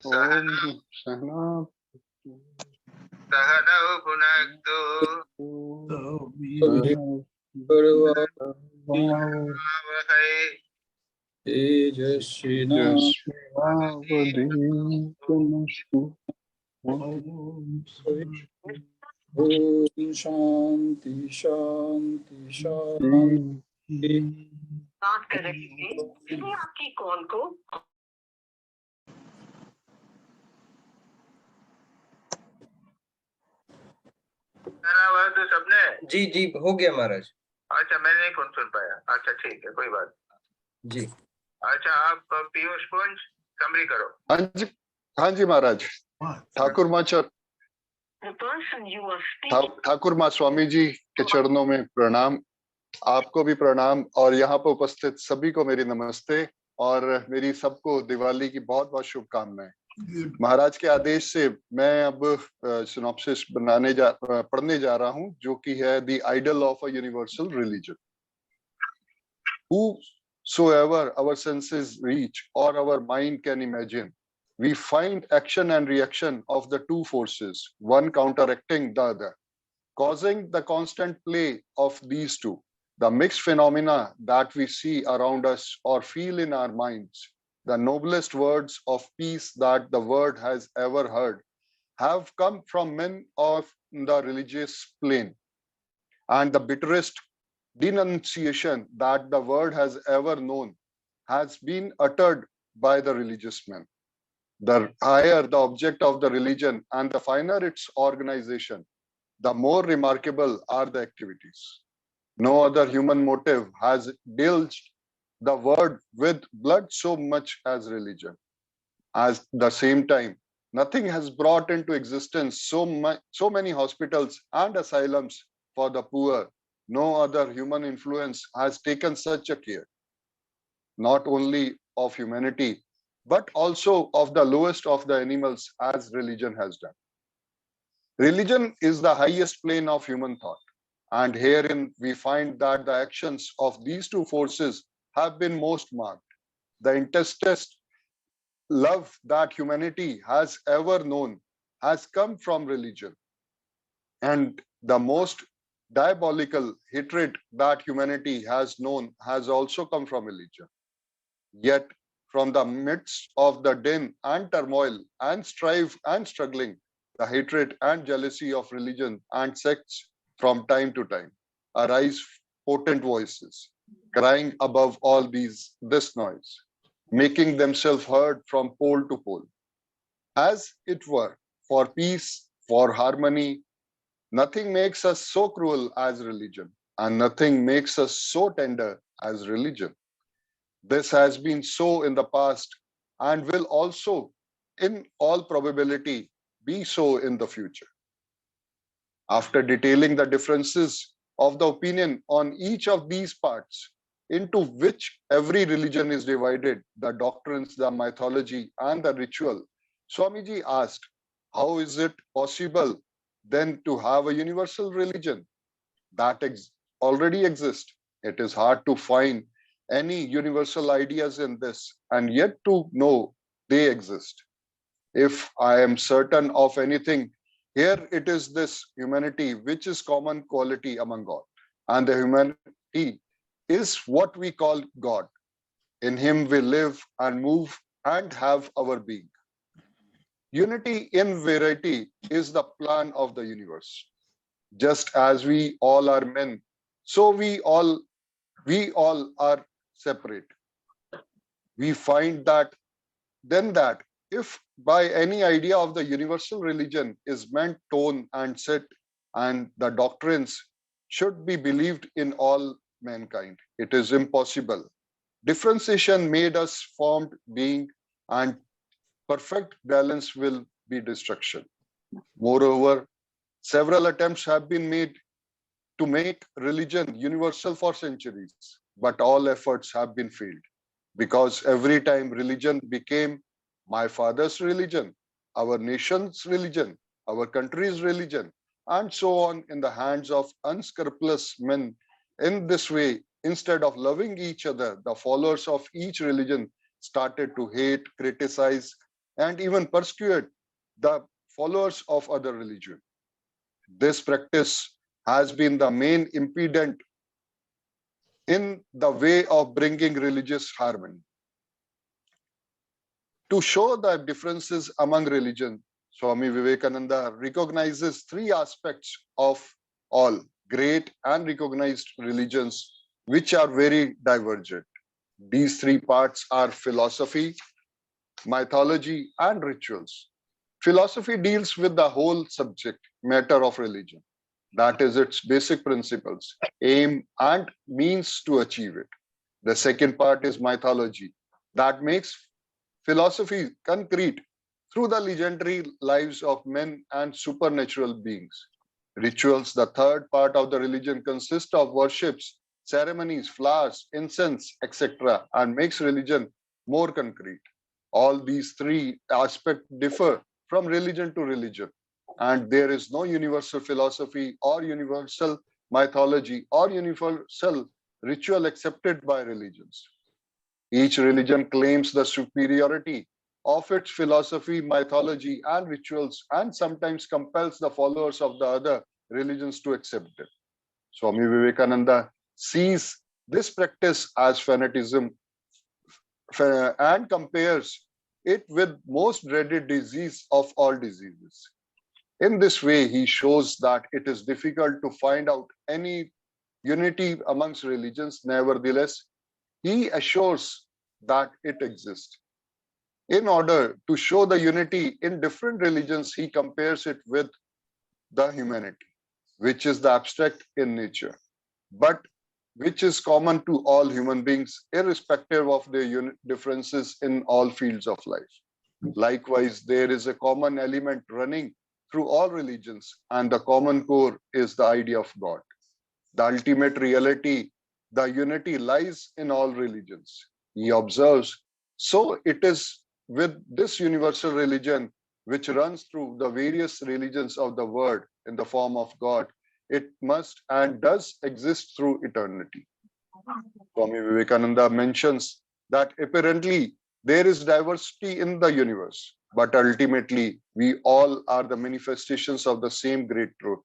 Om Sahanau Bhunaktu Avahai Tejasvinavadhinastu शांति शांति शांति। बात कर रहे थे इसलिए आपकी कॉल को हुआ तो सबने जी जी हो गया महाराज। अच्छा, मैं नहीं सुन पाया। अच्छा ठीक है, कोई बात जी। अच्छा, आप पीयूष पुंज समरी करो। हाँ जी महाराज। ठाकुर माँ the person you are speaking Thakur माँ स्वामी जी के चरणों में प्रणाम। आपको भी प्रणाम और यहाँ पर उपस्थित सभी को मेरी नमस्ते और मेरी सबको दिवाली की बहुत बहुत शुभकामनाएं। महाराज के आदेश से मैं अब सिनॉप्सिस पढ़ने जा रहा हूँ, जो कि है the ideal of a universal religion. Whosoever our senses reach or our mind can imagine, we find action and reaction of the two forces, one counteracting the other, causing the constant play of these two. The mixed phenomena that we see around us or feel in our minds, the noblest words of peace that the world has ever heard, have come from men of the religious plane, and the bitterest denunciation that the world has ever known has been uttered by the religious men. The higher the object of the religion and the finer its organization, the more remarkable are the activities. No other human motive has deluged the world with blood so much as religion. At the same time, nothing has brought into existence so many hospitals and asylums for the poor. No other human influence has taken such a care, not only of humanity, but also of the lowest of the animals, as religion has done. Religion is the highest plane of human thought, and herein we find that the actions of these two forces have been most marked. The intestest love that humanity has ever known has come from religion, and the most diabolical hatred that humanity has known has also come from religion. Yet, from the midst of the din and turmoil and strife and struggling, the hatred and jealousy of religion and sects from time to time arise potent voices, crying above all this noise, making themselves heard from pole to pole. As it were, for peace, for harmony, nothing makes us so cruel as religion, and nothing makes us so tender as religion. This has been so in the past and will also, in all probability, be so in the future. After detailing the differences of the opinion on each of these parts, into which every religion is divided, the doctrines, the mythology, and the ritual, Swamiji asked, how is it possible then to have a universal religion that already exists? It is hard to find any universal ideas in this, and yet to know they exist. If I am certain of anything, here it is this humanity, which is common quality among all. And the humanity is what we call God. In him we live and move and have our being. Unity in variety is the plan of the universe. Just as we all are men, so we all are separate. We find that that if by any idea of the universal religion is meant tone and set, and the doctrines should be believed in all mankind, it is impossible. Differentiation made us formed being, and perfect balance will be destruction. Moreover, several attempts have been made to make religion universal for centuries, but all efforts have been failed, because every time religion became my father's religion, our nation's religion, our country's religion, and so on in the hands of unscrupulous men. In this way, instead of loving each other, the followers of each religion started to hate, criticize, and even persecute the followers of other religion. This practice has been the main impediment in the way of bringing religious harmony. To show the differences among religions, Swami Vivekananda recognizes three aspects of all great and recognized religions, which are very divergent. These three parts are philosophy, mythology, and rituals. Philosophy deals with the whole subject matter of religion. That is its basic principles, aim, and means to achieve it. The second part is mythology, that makes philosophy concrete through the legendary lives of men and supernatural beings. Rituals, the third part of the religion, consist of worships, ceremonies, flowers, incense, etc., and makes religion more concrete. All these three aspects differ from religion to religion, and there is no universal philosophy or universal mythology or universal ritual accepted by religions. Each religion claims the superiority of its philosophy, mythology, and rituals, and sometimes compels the followers of the other religions to accept it. Swami Vivekananda sees this practice as fanaticism and compares it with most dreaded disease of all diseases. In this way, he shows that it is difficult to find out any unity amongst religions. Nevertheless, he assures that it exists. In order to show the unity in different religions, he compares it with the humanity, which is the abstract in nature, but which is common to all human beings, irrespective of their differences in all fields of life. Likewise, there is a common element running through all religions, and the common core is the idea of God. The ultimate reality, the unity, lies in all religions. He observes, so it is with this universal religion which runs through the various religions of the world in the form of God. It must and does exist through eternity. Swami Vivekananda mentions that apparently there is diversity in the universe, but ultimately we all are the manifestations of the same great truth.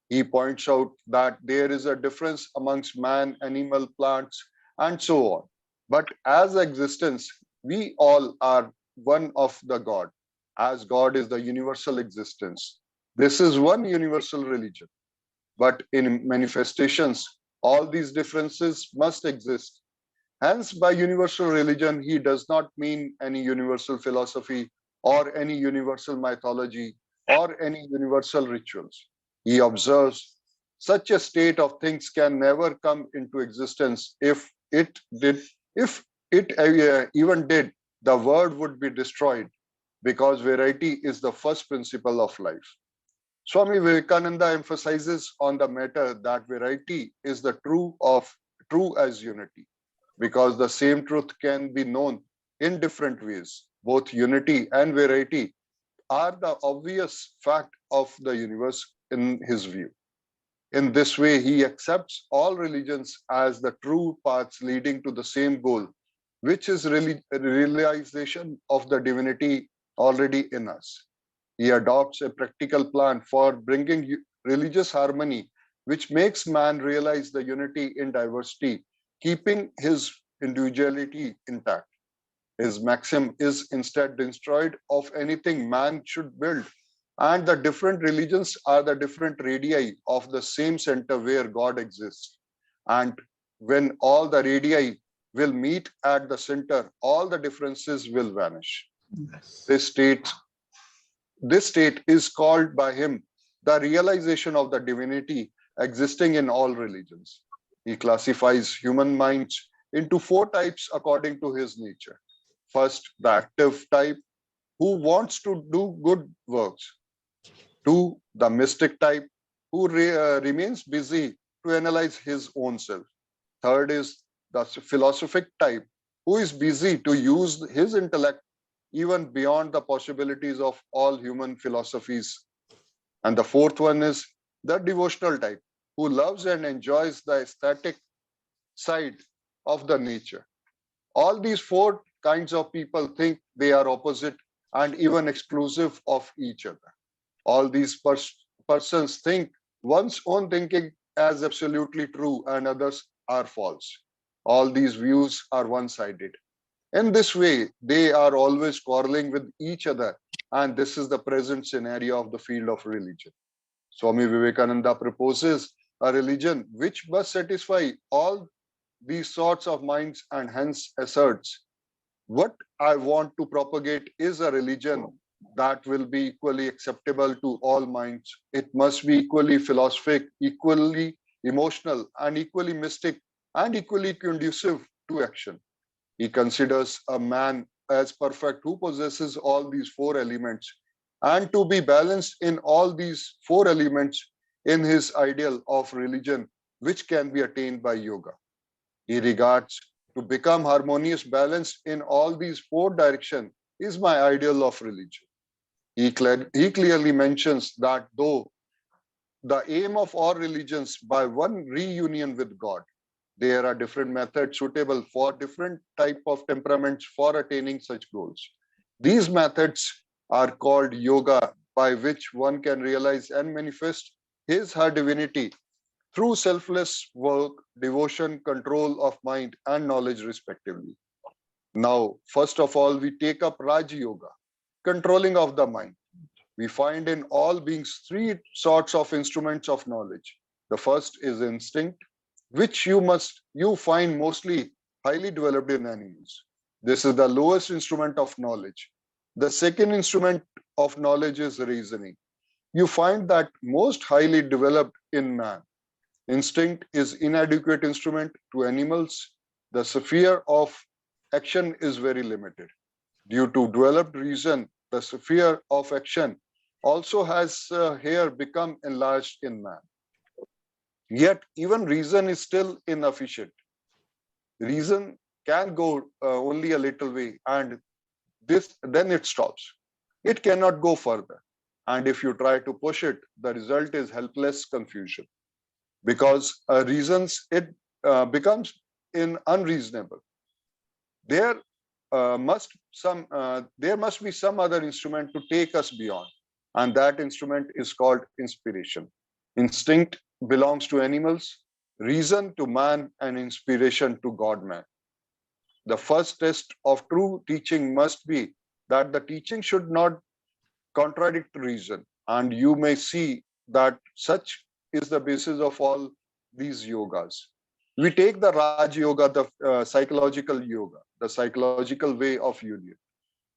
He points out that there is a difference amongst man, animal, plants, and so on. But as existence, we all are one of the God, as God is the universal existence. This is one universal religion. But in manifestations, all these differences must exist. Hence, by universal religion, he does not mean any universal philosophy or any universal mythology or any universal rituals. He observes such a state of things can never come into existence. If it even did, the world would be destroyed, because variety is the first principle of life. Swami Vivekananda emphasizes on the matter that variety is the true as unity, because the same truth can be known in different ways. Both unity and variety are the obvious fact of the universe in his view. In this way, he accepts all religions as the true paths leading to the same goal, which is really a realization of the divinity already in us. He adopts a practical plan for bringing religious harmony, which makes man realize the unity in diversity, keeping his individuality intact. His maxim is instead destroyed of anything man should build, and the different religions are the different radii of the same center where God exists. And when all the radii will meet at the center, all the differences will vanish. This state is called by him the realization of the divinity existing in all religions. He classifies human minds into 4 types according to his nature. First, the active type, who wants to do good works. 2, the mystic type, who remains busy to analyze his own self. Third is the philosophic type, who is busy to use his intellect even beyond the possibilities of all human philosophies. And the fourth one is the devotional type, who loves and enjoys the aesthetic side of the nature. All these 4 kinds of people think they are opposite, and even exclusive of each other. All these persons think one's own thinking as absolutely true and others are false. All these views are one-sided. In this way, they are always quarreling with each other, and this is the present scenario of the field of religion. Swami Vivekananda proposes a religion which must satisfy all these sorts of minds and hence asserts, what I want to propagate is a religion that will be equally acceptable to all minds. It must be equally philosophic, equally emotional, and equally mystic, and equally conducive to action. He considers a man as perfect who possesses all these four elements, and to be balanced in all these four elements in his ideal of religion, which can be attained by yoga. He regards to become harmonious, balanced in all these four directions is my ideal of religion. He clearly mentions that though the aim of all religions by one reunion with God, there are different methods suitable for different type of temperaments for attaining such goals. These methods are called yoga, by which one can realize and manifest his her divinity through selfless work, devotion, control of mind, and knowledge, respectively. Now, first of all, we take up Raj Yoga, controlling of the mind. We find in all beings three sorts of instruments of knowledge. The first is instinct, which you find mostly highly developed in animals. This is the lowest instrument of knowledge. The second instrument of knowledge is reasoning. You find that most highly developed in man. Instinct is inadequate instrument to animals. The sphere of action is very limited. Due to developed reason, the sphere of action also has here become enlarged in man. Yet even reason is still inefficient. Reason can go only a little way and then it stops. It cannot go further. And if you try to push it, the result is helpless confusion. Because reasons it becomes unreasonable. There must be some other instrument to take us beyond, and that instrument is called inspiration. Instinct belongs to animals, reason to man, and inspiration to God-man. The first test of true teaching must be that the teaching should not contradict reason, and you may see that such is the basis of all these yogas. We take the Raj Yoga, the psychological yoga, the psychological way of union.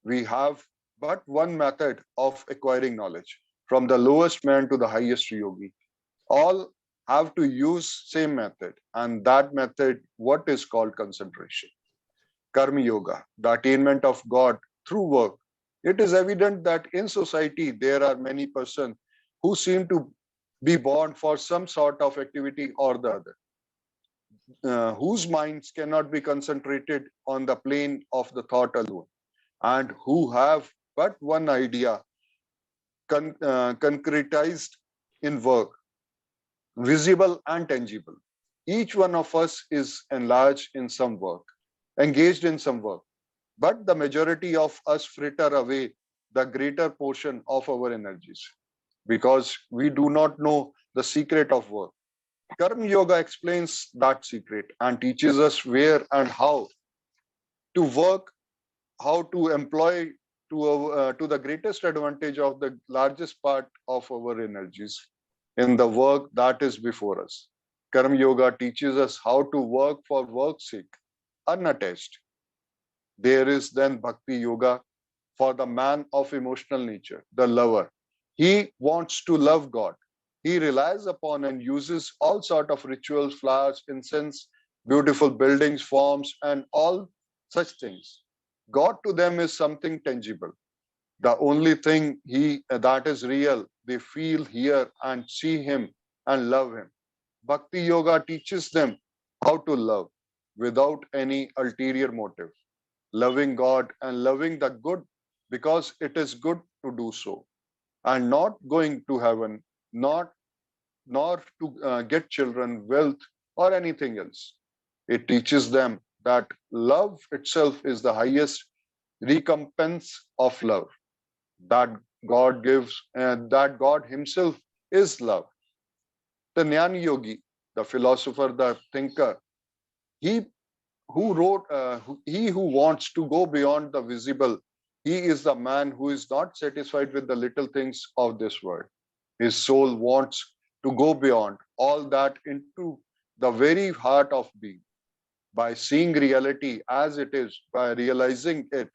We have but one method of acquiring knowledge, from the lowest man to the highest yogi. All have to use same method, and that method, what is called concentration. Karma Yoga, the attainment of God through work. It is evident that in society there are many persons who seem to be born for some sort of activity or the other, whose minds cannot be concentrated on the plane of the thought alone, and who have but one idea concretized in work, visible and tangible. Each one of us is enlarged in some work, engaged in some work, but the majority of us fritter away the greater portion of our energies because we do not know the secret of work. Karma Yoga explains that secret and teaches us where and how to work, how to employ to the greatest advantage of the largest part of our energies in the work that is before us. Karma Yoga teaches us how to work for work's sake, unattached. There is then Bhakti Yoga for the man of emotional nature, the lover. He wants to love God. He relies upon and uses all sort of rituals, flowers, incense, beautiful buildings, forms, and all such things. God to them is something tangible. The only thing that is real, they feel, hear, and see him and love him. Bhakti Yoga teaches them how to love without any ulterior motive, loving God and loving the good because it is good to do so, and not going to heaven, nor to get children, wealth, or anything else. It teaches them that love itself is the highest recompense of love. that God gives, and that God himself is love. The Jnana Yogi, the philosopher, the thinker, he who wrote, he who wants to go beyond the visible, he is the man who is not satisfied with the little things of this world. His soul wants to go beyond all that into the very heart of being, by seeing reality as it is, by realizing it,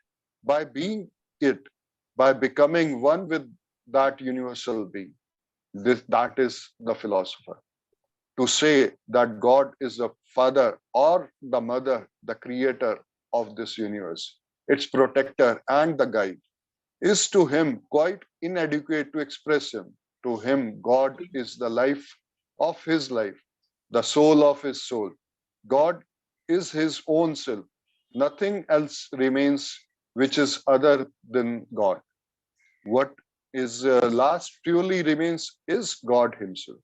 by being it, by becoming one with that universal being. That is the philosopher. To say that God is the father or the mother, the creator of this universe, its protector and the guide, is to him quite inadequate to express him. To him, God is the life of his life, the soul of his soul. God is his own self. Nothing else remains which is other than God. What is last truly remains is God himself.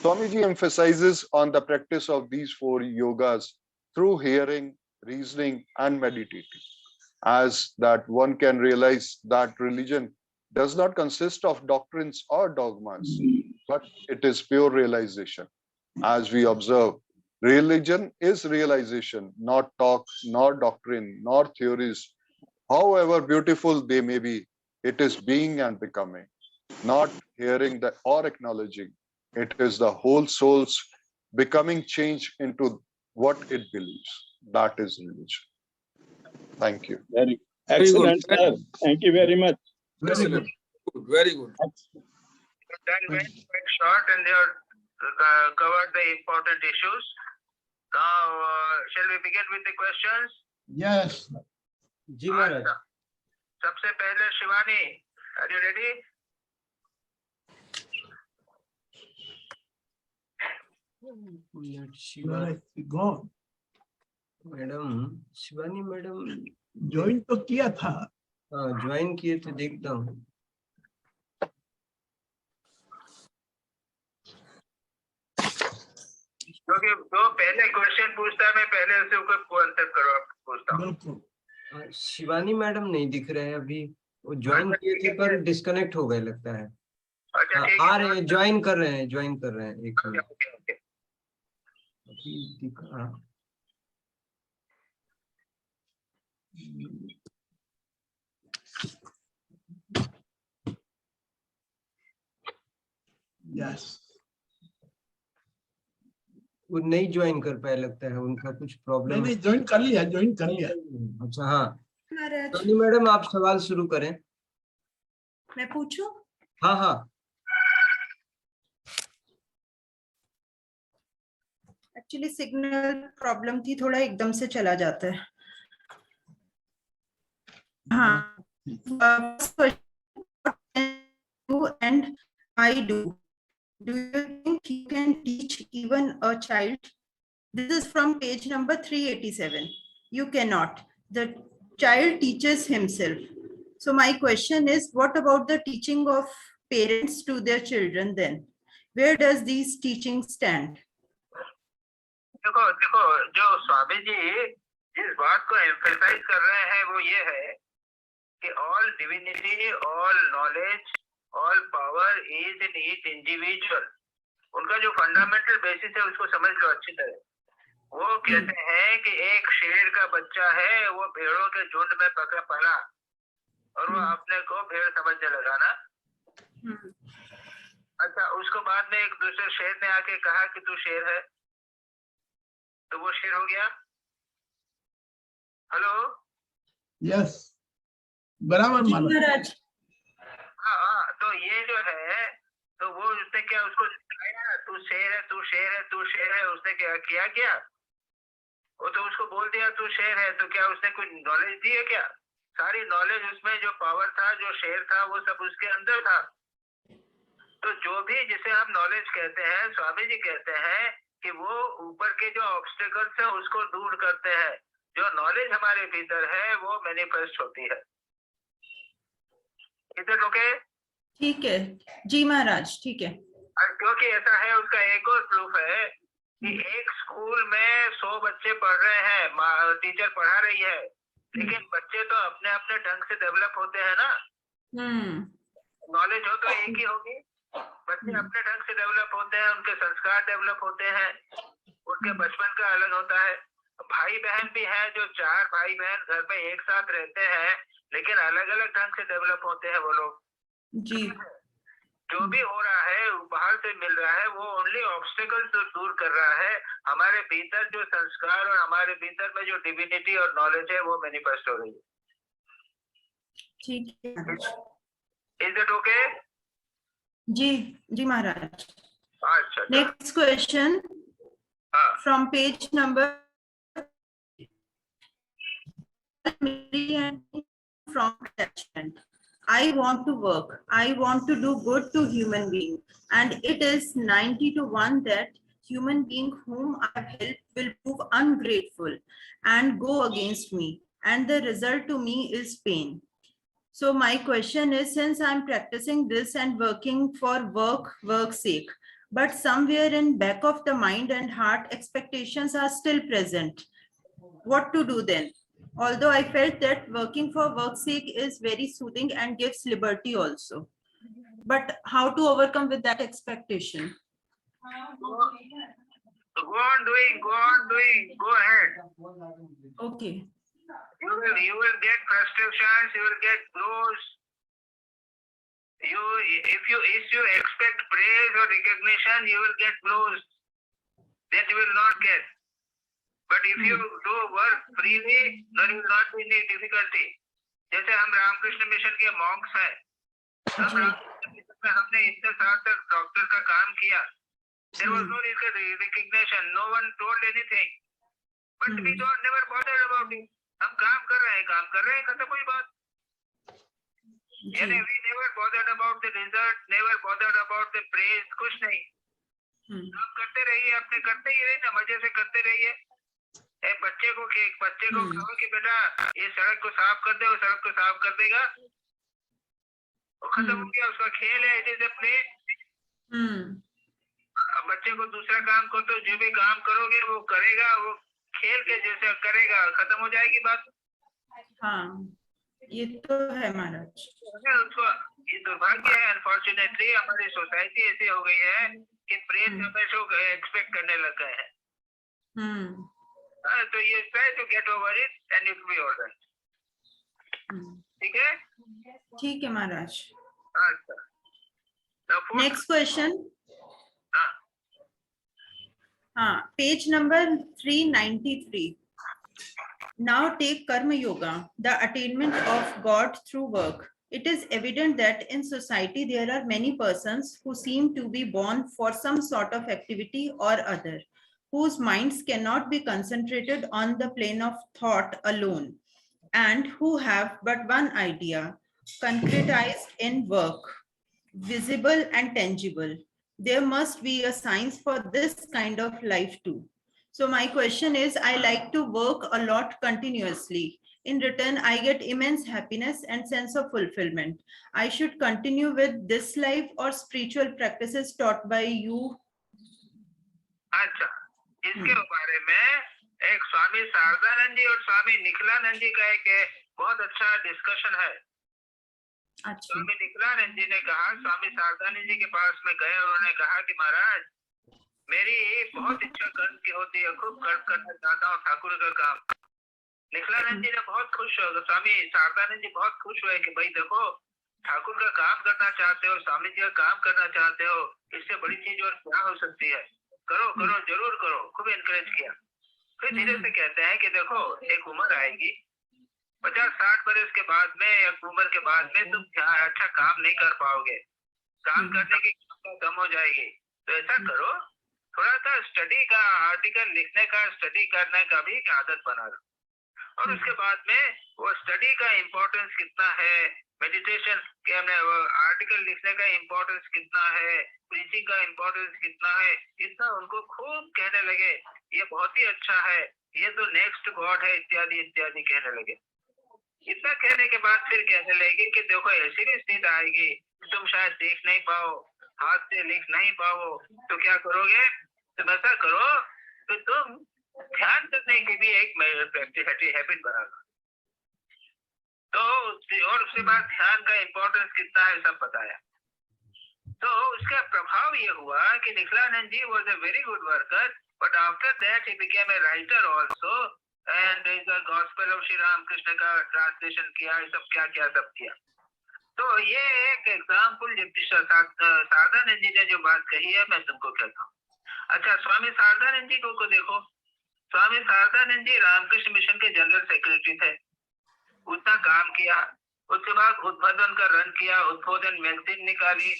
Swamiji emphasizes on the practice of these four yogas through hearing, reasoning, and meditating, as that one can realize that religion does not consist of doctrines or dogmas, but it is pure realization. As we observe, religion is realization, not talk, nor doctrine, nor theories. However beautiful they may be, it is being and becoming, not hearing or acknowledging. It is the whole soul's becoming change into what it believes. That is religion. Thank you. Very Very good. excellent, sir. Thank you very much. Excellent. Good. Very good. Then went quite short and they are covered the important issues. Now, shall we begin with the questions? Yes. जी महाराज. सबसे पहले Shivani, are you ready? Where is he gone? Madam, Shivani madam join तो किया था. हाँ join किए थे, देखता हूँ. क्योंकि जो पहले क्वेश्चन पूछता है मैं पहले उसे ऊपर आंसर करो पूछता हूँ. बिल्कुल. शिवानी मैडम नहीं दिख रहे हैं अभी. वो ज्वाइन किए थे पर डिस्कनेक्ट हो गए लगता है. अच्छा ठीक आ रहे हैं, ज्वाइन कर रहे हैं, ज्वाइन कर रहे हैं. एक है. मिनट. Okay okay. अभी दिखा. Yes. वो नहीं ज्वाइन कर पाए लगता है, उनका कुछ प्रॉब्लम. नहीं ज्वाइन कर लिया, ज्वाइन कर लिया. अच्छा हाँ महाराज शिवानी मैडम आप सवाल शुरू करें. मैं पूछूं? हाँ हाँ. एक्चुअली सिग्नल प्रॉब्लम थी, थोड़ा एकदम से चला जाता है. हाँ. And I do. Do you think you can teach even a child? This is from page number 387. You cannot. The child teaches himself. So my question is, what about the teaching of parents to their children then? Where does these teachings stand? देखो देखो जो स्वामी जी जिस बात को emphasise कर रहे हैं वो ये है कि all divinity, all knowledge, all power is in each individual. उनका जो फंडामेंटल बेसिस है उसको समझ लो अच्छी तरह. वो कहते हैं कि एक शेर का बच्चा है, वो भेड़ों के झुंड में पकड़ा पला और वो अपने को भेड़ समझने लगा ना. अच्छा, उसको बाद में एक दूसरे शेर ने आके कहा कि तू शेर है, तो वो शेर हो गया. हेलो. यस, बराबर महाराज. हाँ, तो ये जो है, तो वो उसने क्या उसको दिखाया, तू शेर है, तू शेर है, तू शेर है. उसने क्या किया? वो तो उसको बोल दिया तू शेर है. तो क्या उसने कोई नॉलेज दी है क्या? सारी नॉलेज उसमें जो पावर था, जो शेर था, वो सब उसके अंदर था. तो जो भी जिसे हम नॉलेज कहते हैं, स्वामी जी कहते हैं कि वो ऊपर के जो ऑब्स्टेकल्स है उसको दूर करते हैं. जो नॉलेज हमारे भीतर है वो मैनिफेस्ट होती है. इधर ओके? ठीक है जी महाराज, ठीक है. क्योंकि ऐसा है, उसका एक और प्रूफ है कि एक स्कूल में 100 बच्चे पढ़ रहे हैं, टीचर पढ़ा रही है, लेकिन बच्चे तो अपने अपने ढंग से डेवलप होते हैं ना. नॉलेज हो तो एक ही होगी। बच्चे अपने ढंग से डेवलप होते हैं, उनके संस्कार डेवलप होते हैं, उनके बचपन का अलग होता है। भाई बहन भी हैं जो 4 भाई बहन घर में एक साथ रहते हैं, लेकिन अलग अलग ढंग से डेवलप होते हैं वो लोग। जी जो भी हो रहा है बाहर से मिल रहा है, वो ओनली ऑब्स्टेकल तो दूर कर रहा है। हमारे भीतर जो संस्कार और हमारे भीतर में जो डिविनिटी और नॉलेज है वो मैनिफेस्ट हो रही है। ठीक है इज इट ओके? जी महाराज। अच्छा, नेक्स्ट क्वेश्चन हाँ, from page number from attachment. I want to work. I want to do good to human being, and it is 90 to 1 that human being whom I have helped will prove ungrateful and go against me, and the result to me is pain. So my question is, since I'm practicing this and working for work's sake, but somewhere in back of the mind and heart, expectations are still present. What to do then? Although I felt that working for work's sake is very soothing and gives liberty also. But how to overcome with that expectation? go on doing, go ahead. Okay. You will get frustrations, you will get blows. If you expect praise or recognition, you will get blows that you will not get. But if you do work freely, there will not be any difficulty. जैसे हम Ramakrishna mission के Monks हैं, हम Ramakrishna mission में हमने इतने साल तक डॉक्टर का काम किया. There was no recognition, no one told anything. But we don't never bothered about it. हम काम कर रहे हैं, खत्म हुई बात. यानी we never bothered about the result, never bothered about the praise, कुछ नहीं. काम करते रहिए, अपने करते ही रहिए ना, मजे से करते रहिए. एक बच्चे को कहो कि बेटा ये सड़क को साफ कर दे, वो सड़क को साफ कर देगा, वो खत्म हो गया, उसका खेल है, इट इज अ प्ले. बच्चे को दूसरा काम को तो जो भी काम करोगे वो करेगा, वो खेल के जैसे करेगा, खत्म हो जाएगी बात. हाँ, ये तो है महाराज. उसको ये दुर्भाग्य है, अनफॉर्चुनेटली हमारी सोसाइटी ऐसी हो गई है कि प्रेज हमेशा एक्सपेक्ट करने लग गए हैं. तो ये try to get over it and it will be all right. ठीक है? ठीक है महाराज. अच्छा, next question. Page number 393. Now take Karma Yoga, the attainment of God through work. It is evident that in society there are many persons who seem to be born for some sort of activity or other, whose minds cannot be concentrated on the plane of thought alone, and who have but one idea, concretized in work, visible and tangible. There must be a science for this kind of life too. So my question is, I like to work a lot continuously. In return, I get immense happiness and sense of fulfillment. I should continue with this life or spiritual practices taught by you? अच्छा, इसके बारे में एक स्वामी शारदानंद जी और स्वामी निखिलानंद जी का एक बहुत अच्छा डिस्कशन है. स्वामी निखिलानंद जी ने कहा, स्वामी शारदानंद जी के पास में गए और उन्होंने कहा कि महाराज मेरी बहुत इच्छा कर्म की होती है, खूब कर्म करना चाहता हूँ ठाकुर का काम. निखिलानंद जी ने बहुत खुश हो, स्वामी शारदानंद जी बहुत खुश हुए कि भाई देखो ठाकुर का काम करना चाहते हो, स्वामी जी का काम करना चाहते हो, इससे बड़ी चीज और क्या हो सकती है, करो करो जरूर करो. खूब एनकरेज किया. फिर धीरे से कहते हैं कि देखो एक उम्र आएगी, 50-60 बरस के बाद में या उम्र के बाद में तुम अच्छा काम नहीं कर पाओगे, काम करने की क्षमता कम हो जाएगी. तो ऐसा करो, थोड़ा सा स्टडी का, आर्टिकल लिखने का, स्टडी करने का भी आदत बना लो. और उसके बाद में वो स्टडी का इम्पोर्टेंस कितना है, मेडिटेशन के आर्टिकल लिखने का इम्पोर्टेंस कितना है, प्रीचिंग का इम्पोर्टेंस कितना है, इतना उनको खूब कहने लगे, ये बहुत ही अच्छा है, ये तो नेक्स्ट गॉड है, इत्यादि इत्यादि कहने लगे. इतना कहने के बाद फिर कहने लगे कि देखो ऐसी भी स्थिति आएगी, तुम शायद देख नहीं पाओ, हाथ से लिख नहीं पाओ, तो क्या करोगे? तुम ऐसा करो तो तुम ध्यान करने की भी एक प्रैक्टिस हैबिट बना लो. तो और उसके बाद ध्यान का इम्पोर्टेंस कितना है सब बताया। तो उसका प्रभाव ये हुआ कि Nikhilananda ji was a very good worker, but after that he became a writer also and the gospel of Shri Ramakrishna का ट्रांसलेशन किया, सब क्या क्या सब किया। तो ये एक एग्जाम्पल शारदानंद जी ने जो बात कही है मैं तुमको कहता हूँ। अच्छा, स्वामी शारदानंद जी को देखो, स्वामी शारदानंद जी रामकृष्ण मिशन के जनरल सेक्रेटरी थे, उतना काम किया। उसके बाद उद्बोधन का रन किया, उद्बोधन मैगजीन निकाली,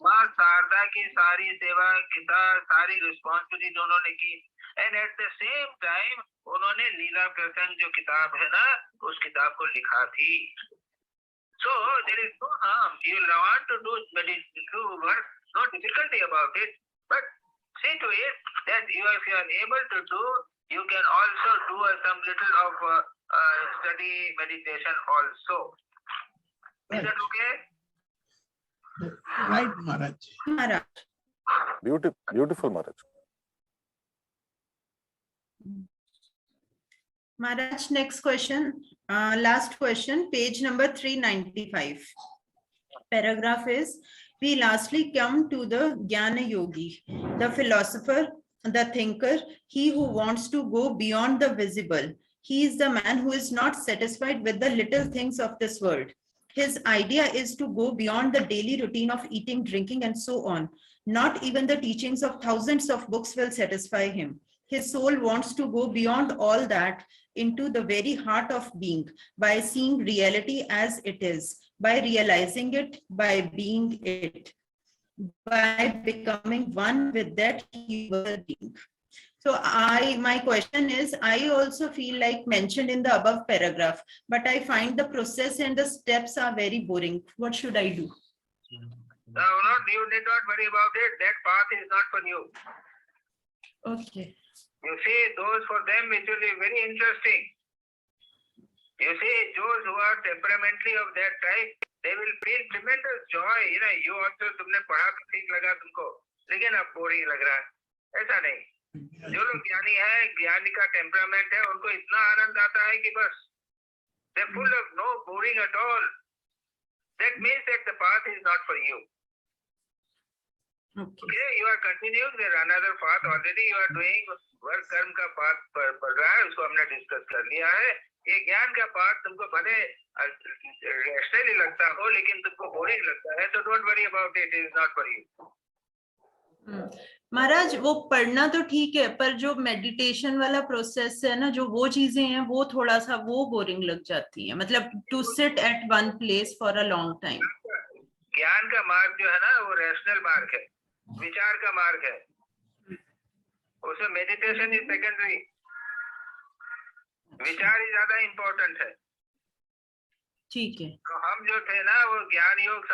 माँ शारदा की सारी सेवा की सारी रिस्पॉन्सिबिलिटी उन्होंने की। And at the same time उन्होंने लीला प्रसंग जो किताब है ना, उस किताब को लिखा थी। So there is no harm. You will want to do work, no difficulty about it. But see to it that if you are able to do, you can also do some little of study meditation also. Is that okay? Right, Maharaj. Maharaj. Beautiful, Maharaj. Maharaj, next question, last question, page number 395. Paragraph is, we lastly come to the Jnana Yogi, the philosopher, the thinker, he who wants to go beyond the visible. He is the man who is not satisfied with the little things of this world. His idea is to go beyond the daily routine of eating, drinking, and so on. Not even the teachings of thousands of books will satisfy him. His soul wants to go beyond all that into the very heart of being, by seeing reality as it is, by realizing it, by being it, by becoming one with that he was being. So my question is, I also feel like mentioned in the above paragraph, but I find the process and the steps are very boring. What should I do? No, you need not worry about it. That path is not for you. Okay. You see, those for them it will be very interesting. You see, those who are temperamentally of that type, they will feel tremendous joy. You know, you also तुमने पढ़ा तो ठीक लगा तुमको, लेकिन अब boring लग रहा है, ऐसा नहीं। जो लोग ज्ञानी है, ज्ञानी का टेम्परामेंट है, उनको इतना आनंद आता है कि बस they are full of no boring at all. That means that the path is not for you. Okay, you are continuing there another path already. You are doing work कर्म का पाथ पढ़ रहा है, उसको हमने डिस्कस कर लिया है। ये ज्ञान का पाथ तुमको भले रैशनली लगता हो, लेकिन तुमको बोरिंग लगता है, तो don't worry about it, is not for you. महाराज, वो पढ़ना तो ठीक है, पर जो मेडिटेशन वाला प्रोसेस है ना, जो वो चीजें हैं, वो थोड़ा सा वो बोरिंग लग जाती है। मतलब to sit at one place for a long time. ज्ञान का मार्ग जो है ना, वो रैशनल मार्ग है, विचार का मार्ग है, उसमें मेडिटेशन इज सेकेंडरी, विचार ही ज्यादा इम्पोर्टेंट है। ठीक है। तो हम जो थे ना, वो ज्ञान योग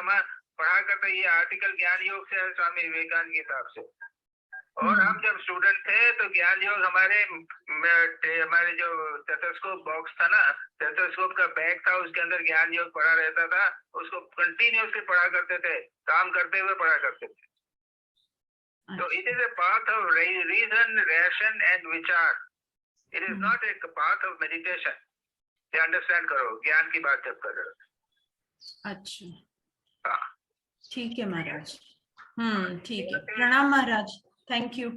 पढ़ा करते, ये आर्टिकल ज्ञान योग से है, स्वामी विवेकानंद की हिसाब से। और हम जब स्टूडेंट थे तो ज्ञान योग हमारे जो स्टेथोस्कोप बॉक्स था ना, स्टेथोस्कोप का बैग था, उसके अंदर ज्ञान योग पढ़ा रहता था, उसको कंटिन्यूअसली पढ़ा करते थे, काम करते हुए पढ़ा करते थे। So it is a path of reason, ration and vichar. It is not a path of meditation. You understand करो, ज्ञान की बात जब कर रहे हो। अच्छा, हाँ, ठीक है महाराज। ठीक है, प्रणाम महाराज, थैंक यू।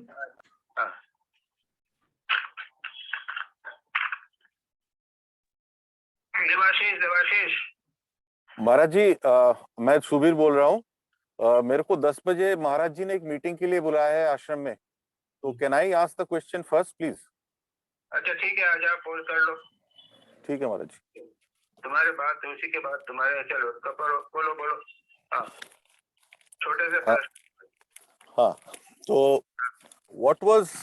देवाशीष महाराज जी, मैं सुबीर बोल रहा हूँ। मेरे को 10 बजे महाराज जी ने एक मीटिंग के लिए बुलाया है आश्रम में, तो can I ask the question first please? अच्छा ठीक है, आज आप पोल कर लो। ठीक है महाराज जी। तुम्हारे बात उसी के बाद तुम्हारे, चलो बोलो। हाँ, छोटे से हाँ, तो what was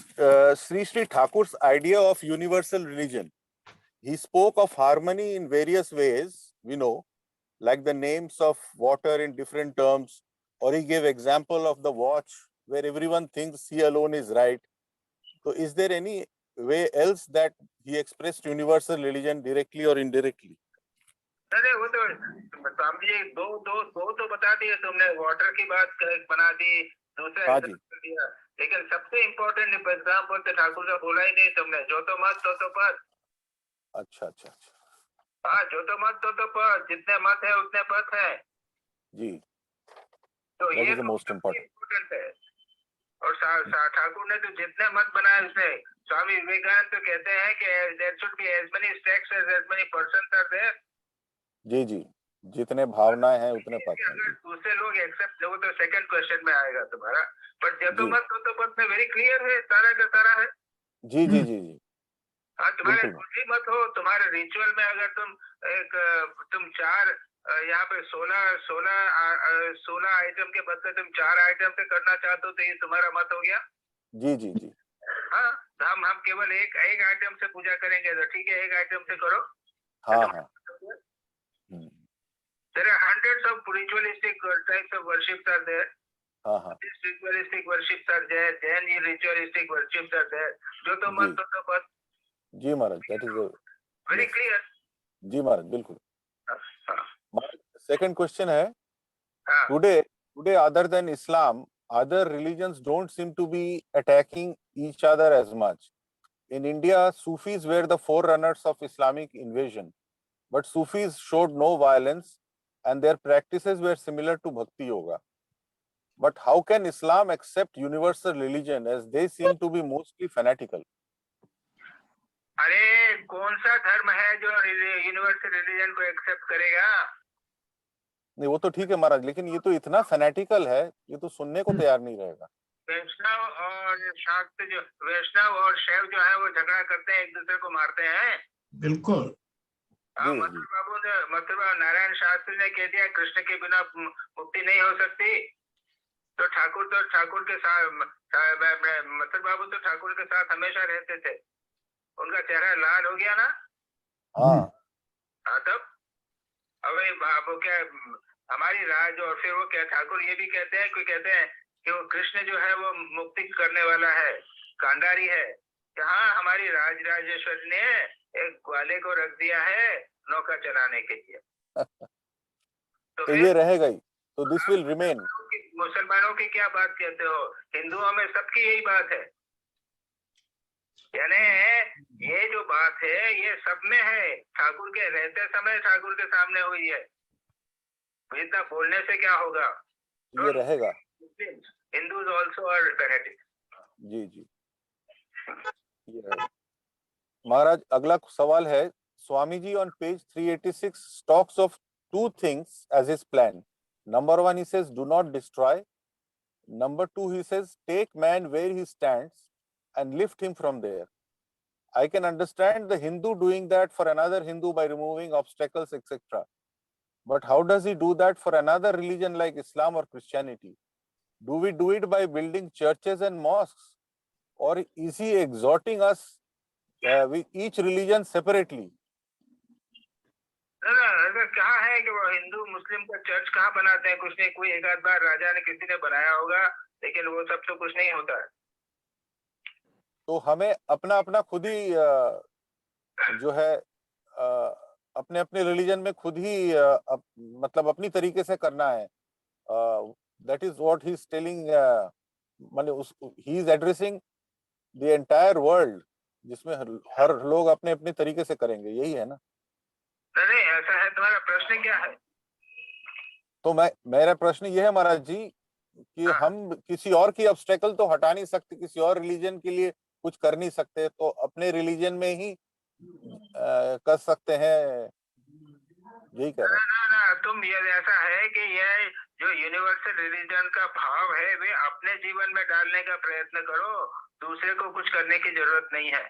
Sri Sri Thakur's idea of universal religion? He spoke of harmony in various ways, we know, like the names of water in different terms, or he gave example of the watch where everyone thinks he alone is right. So is there any way else that he expressed universal religion directly or indirectly? अरे वो तो समझिए, दो तो बता दिए तुमने, water की बात बना दी, दूसरा दिया, लेकिन सबसे इम्पोर्टेंट एग्जाम्पल तो ठाकुर का बोला ही नहीं तुमने, जो तो मत तो पद। अच्छा। हाँ, जो तो मत तो पद, जितने मत है उतने पथ है। जी, तो that ये is the most important. Important है। और ठाकुर ने तो जितने मत बनाए उसने, स्वामी विवेकानंद तो कहते हैं कि there should be as many sects as many persons are there। जी जी, जितने भावनाएं हैं उतने पथ हैं। अगर दूसरे लोग एक्सेप्ट, वो तो सेकंड क्वेश्चन में आएगा तुम्हारा, पर जब तो जी। मत तो पद में वेरी क्लियर है, सारा का सारा है। जी जी जी जी, हाँ, तुम्हारे बिल्कुल। कुछ ही मत हो, तुम्हारे रिचुअल में अगर तुम चार यहाँ पे 16 आइटम के बदले तुम 4 आइटम से करना चाहते हो, तो ये तुम्हारा मत हो गया। जी जी जी, हाँ, तो हम केवल एक आइटम से पूजा करेंगे, तो ठीक है, एक आइटम से करो। हाँ हाँ। There are hundreds of ritualistic types of worships are there. हाँ हाँ Buddhist ritualistic worships are there. Jain ritualistic worships are there. जो तो जी। मत तो बस जी महाराज, that is a very yes. clear। जी महाराज, बिल्कुल। हाँ, सेकंड क्वेश्चन है, हाँ, today other than Islam, other religions don't seem to be attacking each other as much. In India, Sufis were the forerunners of Islamic invasion, but Sufis showed no violence and their practices were similar to Bhakti Yoga. But how can Islam accept universal religion as they seem to be mostly fanatical? अरे कौन सा धर्म है जो universal religion को accept करेगा? नहीं, वो तो ठीक है महाराज, लेकिन ये तो इतना फैनेटिकल है, ये तो सुनने को तैयार नहीं रहेगा। वैष्णव और शाक्त जो वैष्णव और शैव जो है वो झगड़ा करते हैं, एक दूसरे को मारते हैं। बिल्कुल। मथुरा नारायण शास्त्री ने कह दिया कृष्ण के बिना मुक्ति नहीं हो सकती, तो ठाकुर के साथ मथुर बाबू तो ठाकुर के साथ हमेशा रहते थे, उनका चेहरा लाल हो गया ना। हाँ, तब अब वो क्या हमारी राज, और फिर वो क्या ठाकुर ये भी कहते हैं, कोई कहते हैं कि वो कृष्ण जो है वो मुक्ति करने वाला है, कांडारी है। हाँ, हमारी राजेश्वरी ने एक ग्वाले को रख दिया है नौका चलाने के लिए। तो ये रहेगा ही, तो दिस विल रिमेन। मुसलमानों की क्या बात कहते हो? हिंदुओं में सबकी यही बात है, यानी ये जो बात है ये सब में है। ठाकुर के रहते समय ठाकुर के सामने हुई है, इतना बोलने से क्या होगा? ये रहेगा। Hindus also are fanatic. जी जी, ये रहेगा। महाराज, अगला सवाल है, Swami ji on page 386 talks of two things as his plan. Number 1, he says do not destroy. Number 2, he says take man where he stands and lift him from there. I can understand the Hindu doing that for another Hindu by removing obstacles, etc. But how does he do that for another religion like Islam or Christianity? Do we do it by building churches and mosques, or is he exhorting us with each religion separately? ऐसा कहाँ है कि वो हिंदू मुस्लिम का church कहाँ बनाते हैं? कुछ नहीं, कोई एक आध बार राजा ने किसी ने बनाया होगा, लेकिन वो सब तो कुछ नहीं होता है। तो हमें अपना अपना खुद ही जो है अपने अपने रिलीजन में खुद ही मतलब अपनी तरीके से करना है। That is what he is telling, मतलब he is addressing the entire world, जिसमें हर लोग अपने अपने तरीके से करेंगे, यही है ना? नहीं, ऐसा है। तुम्हारा प्रश्न क्या है? तो मेरा प्रश्न ये है महाराज जी कि हम किसी और की ऑब्स्टेकल तो हटा नहीं सकते, किसी और रिलीजन के लिए कुछ कर नहीं सकते, तो अपने रिलीजन में ही कर सकते हैं, यही कह रहा है ना। तुम ये ऐसा है कि ये जो यूनिवर्सल रिलीजन का भाव है वे अपने जीवन में डालने का प्रयत्न करो, दूसरे को कुछ करने की जरूरत नहीं है।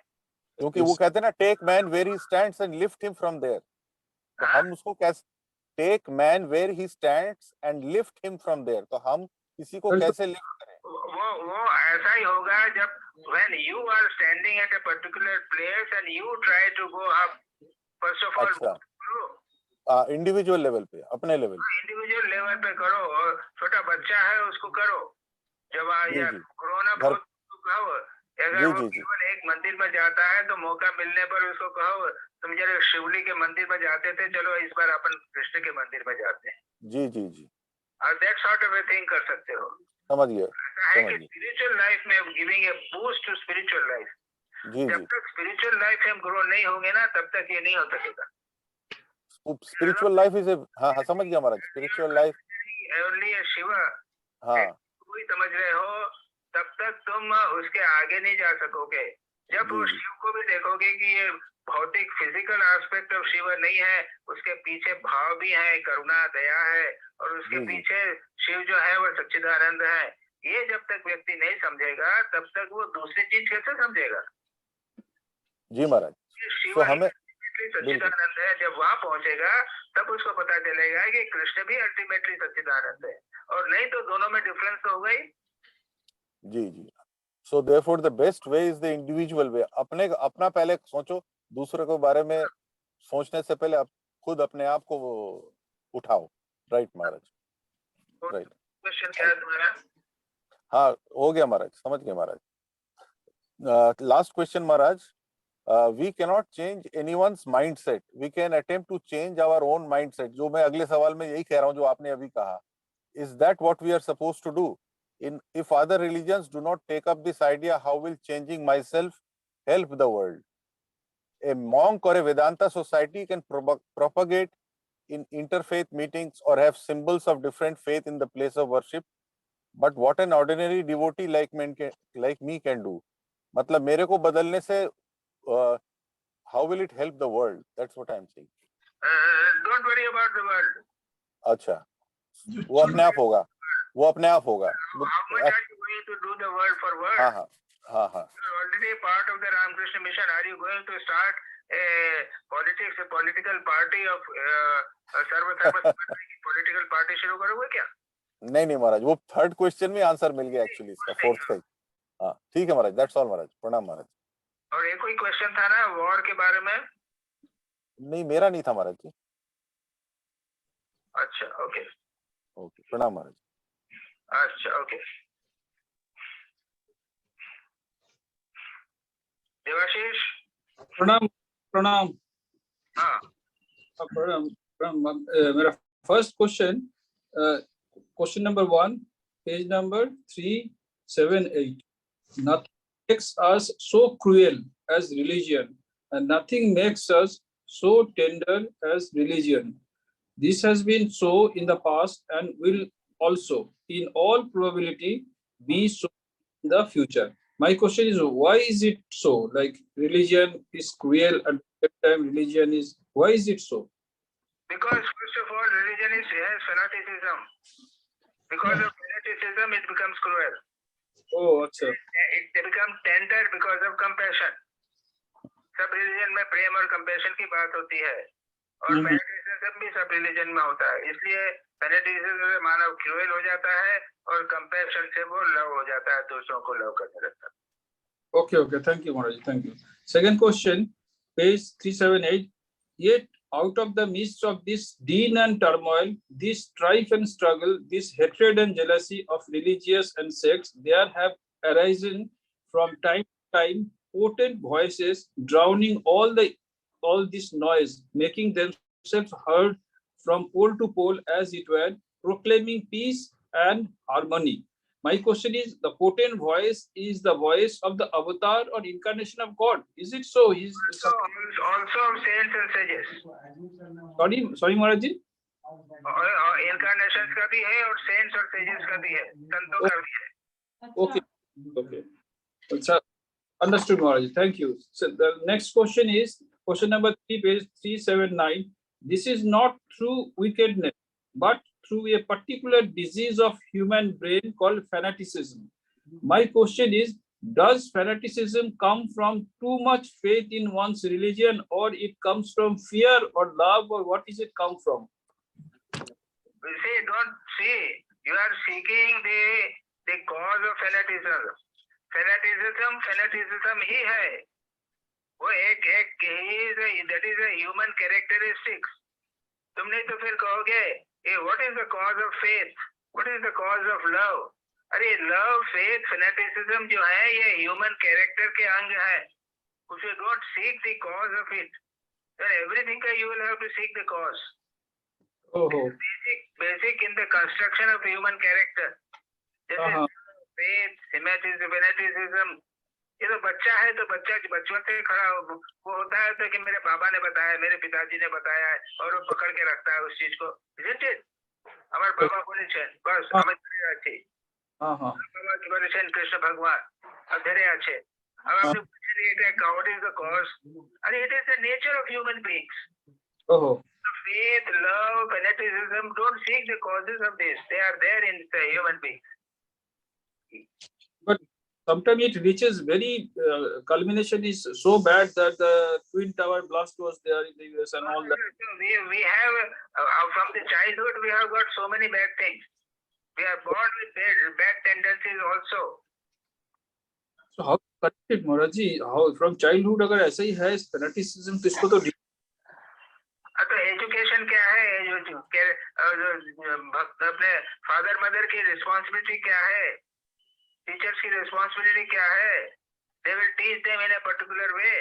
क्योंकि वो कहते हैं ना take man where he stands and lift him from there, तो हम उसको कैसे take man where he stands and lift him from there, तो हम किसी को कैसे लिफ्ट करें? वो ऐसा ही होगा जब when you are standing at a particular place and you try to go up, first of all अच्छा, इंडिविजुअल लेवल पे, अपने लेवल पे, इंडिविजुअल लेवल पे करो। और छोटा बच्चा है उसको करो, जब कोरोना बहुत कहो, अगर वो केवल एक मंदिर में जाता है तो मौका मिलने पर उसको कहो तुम जरा शिवली के मंदिर में जाते थे, चलो इस बार अपन कृष्ण के मंदिर में जाते हैं। जी जी जी, और that sort of a thing कर सकते हो। समझ गया। स्पिरिचुअल लाइफ में giving a boost to spiritual life, जब तक स्पिरिचुअल लाइफ में ग्रो नहीं होंगे ना तब तक ये नहीं हो सकेगा। स्पिरिचुअल लाइफ इज हाँ हाँ समझ गया महाराज, स्पिरिचुअल लाइफ ओनली शिवा हाँ कोई समझ रहे हो, तब तक तुम उसके आगे नहीं जा सकोगे। जब वो जी। शिव को भी देखोगे कि ये भौतिक फिजिकल एस्पेक्ट ऑफ शिव नहीं है, उसके पीछे भाव भी है, करुणा दया है, और उसके जी, जी। पीछे शिव जो है वो सच्चिदानंद है। ये जब तक व्यक्ति नहीं समझेगा तब तक वो दूसरी चीज कैसे समझेगा। जी महाराज, शिव तो हमें सच्चिदानंद है, जब वहां पहुंचेगा तब उसको पता चलेगा कि कृष्ण भी अल्टीमेटली सच्चिदानंद है, और नहीं तो दोनों में डिफरेंस तो होगा ही। जी जी। So therefore the best way is the individual way. अपना पहले सोचो, दूसरे के बारे में सोचने से पहले आप खुद अपने आप को वो उठाओ। राइट महाराज, राइट। क्वेश्चन क्या है तुम्हारा? हाँ हो गया महाराज, समझ गए महाराज। लास्ट क्वेश्चन महाराज, we cannot change anyone's mindset, we can attempt to change our own mindset। जो मैं अगले सवाल में यही कह रहा हूँ जो आपने अभी कहा, is that what we are supposed to do? If other religions do not take up this idea, how will changing myself help the world? A monk or a Vedanta society can propagate in interfaith meetings or have symbols of different faith in the place of worship, but what an ordinary devotee like me can do? मतलब मेरे को बदलने से how will it help the world? That's what I'm saying. Don't worry about the world. अच्छा, वो अपने आप होगा, वो अपने आप होगा। How much are you going to do the world for world? हाँ हाँ हाँ हाँ। You're already part of the Ramakrishna mission. Are you going to start a political party of political party शुरू करोगे क्या? नहीं नहीं महाराज, वो थर्ड क्वेश्चन में आंसर मिल गया एक्चुअली इसका, फोर्थ का। हाँ ठीक है महाराज, दैट्स ऑल महाराज, प्रणाम महाराज। और एक कोई क्वेश्चन था ना वॉर के बारे में? नहीं मेरा नहीं था महाराज जी। अच्छा ओके ओके, प्रणाम महाराज। अच्छा ओके। देवाशीष प्रणाम प्रणाम। हाँ प्रणाम प्रणाम। मेरा first question, question number 1, page number 378। Nothing makes us so cruel as religion, and nothing makes us so tender as religion. This has been so in the past and will also, in all probability, be so in the future. My question is, why is it so? Like, religion is cruel, and at the same time religion is, why is it so? because first of all religion is fanaticism. Because of fanaticism it becomes cruel. Oh, अच्छा। It becomes tender because of compassion. सब religion में प्रेम और compassion की बात होती है, और fanaticism भी सब रिलीजन में होता है। इसलिए फैनेटिसिज्म से मानव क्रूएल हो जाता है और कंपैशन से वो लव हो जाता है, दूसरों को लव करने लगता है। Okay, okay, thank you Maharaj, thank you. Second question, page 378. Yet out of the midst of this din and turmoil, this strife and struggle, this hatred and jealousy of religious and sects, there have arisen from time to time potent voices drowning all this noise, making themselves heard from pole to pole, as it were, proclaiming peace and harmony. My question is, the potent voice is the voice of the avatar or incarnation of God. Is it so? Also saints and sages. Sorry Maharaj ji. Incarnations का भी है और saints और sages का भी है, संतों का भी है। Okay, okay. So, understood Maharaj. Thank you. So the next question is question number 3, page 379. This is not through wickedness, but through a particular disease of human brain called fanaticism. My question is, does fanaticism come from too much faith in one's religion, or it comes from fear or love, or what is it come from? See, don't see. You are seeking the cause of fanaticism. Fanaticism ही है। वो एक that is a human characteristics. तुम नहीं तो फिर कहोगे, what is the cause of faith? What is the cause of love? अरे love, faith, fanaticism जो है ये human character के अंग है। If you don't seek the cause of it, then everything you will have to seek the cause. Oh, Basic in the construction of human character. This is faith, fanaticism, ये तो बच्चा है, तो बच्चा बचपन से खड़ा वो होता है तो कि मेरे पापा ने बताया, मेरे पिताजी ने बताया है, और वो पकड़ के रखता है उस चीज को, isn't it? আমার বাবা বলেছেন, বাস আমি ধরে আছি, हाँ हाँ বাবা কি বলেছেন, কৃষ্ণ ভগবান আর ধরে আছে। আর আপনি বলছেন এটা what is the cause? and it is the nature of human beings. ओहो Faith, love, fanaticism, don't seek the causes of this. They are there in the human beings. but sometimes it reaches very culmination is so bad that the twin tower blast was there in the US and all that. So we have from the childhood we have got so many bad things. We are born with bad tendencies also. So how to correct it, Maharaj ji? How from childhood अगर ऐसा ही है fanaticism तो इसको तो तो education क्या है, अपने फादर मदर की रिस्पॉन्सिबिलिटी क्या है, टीचर्स की रिस्पॉन्सिबिलिटी क्या है, they will teach them in a particular way.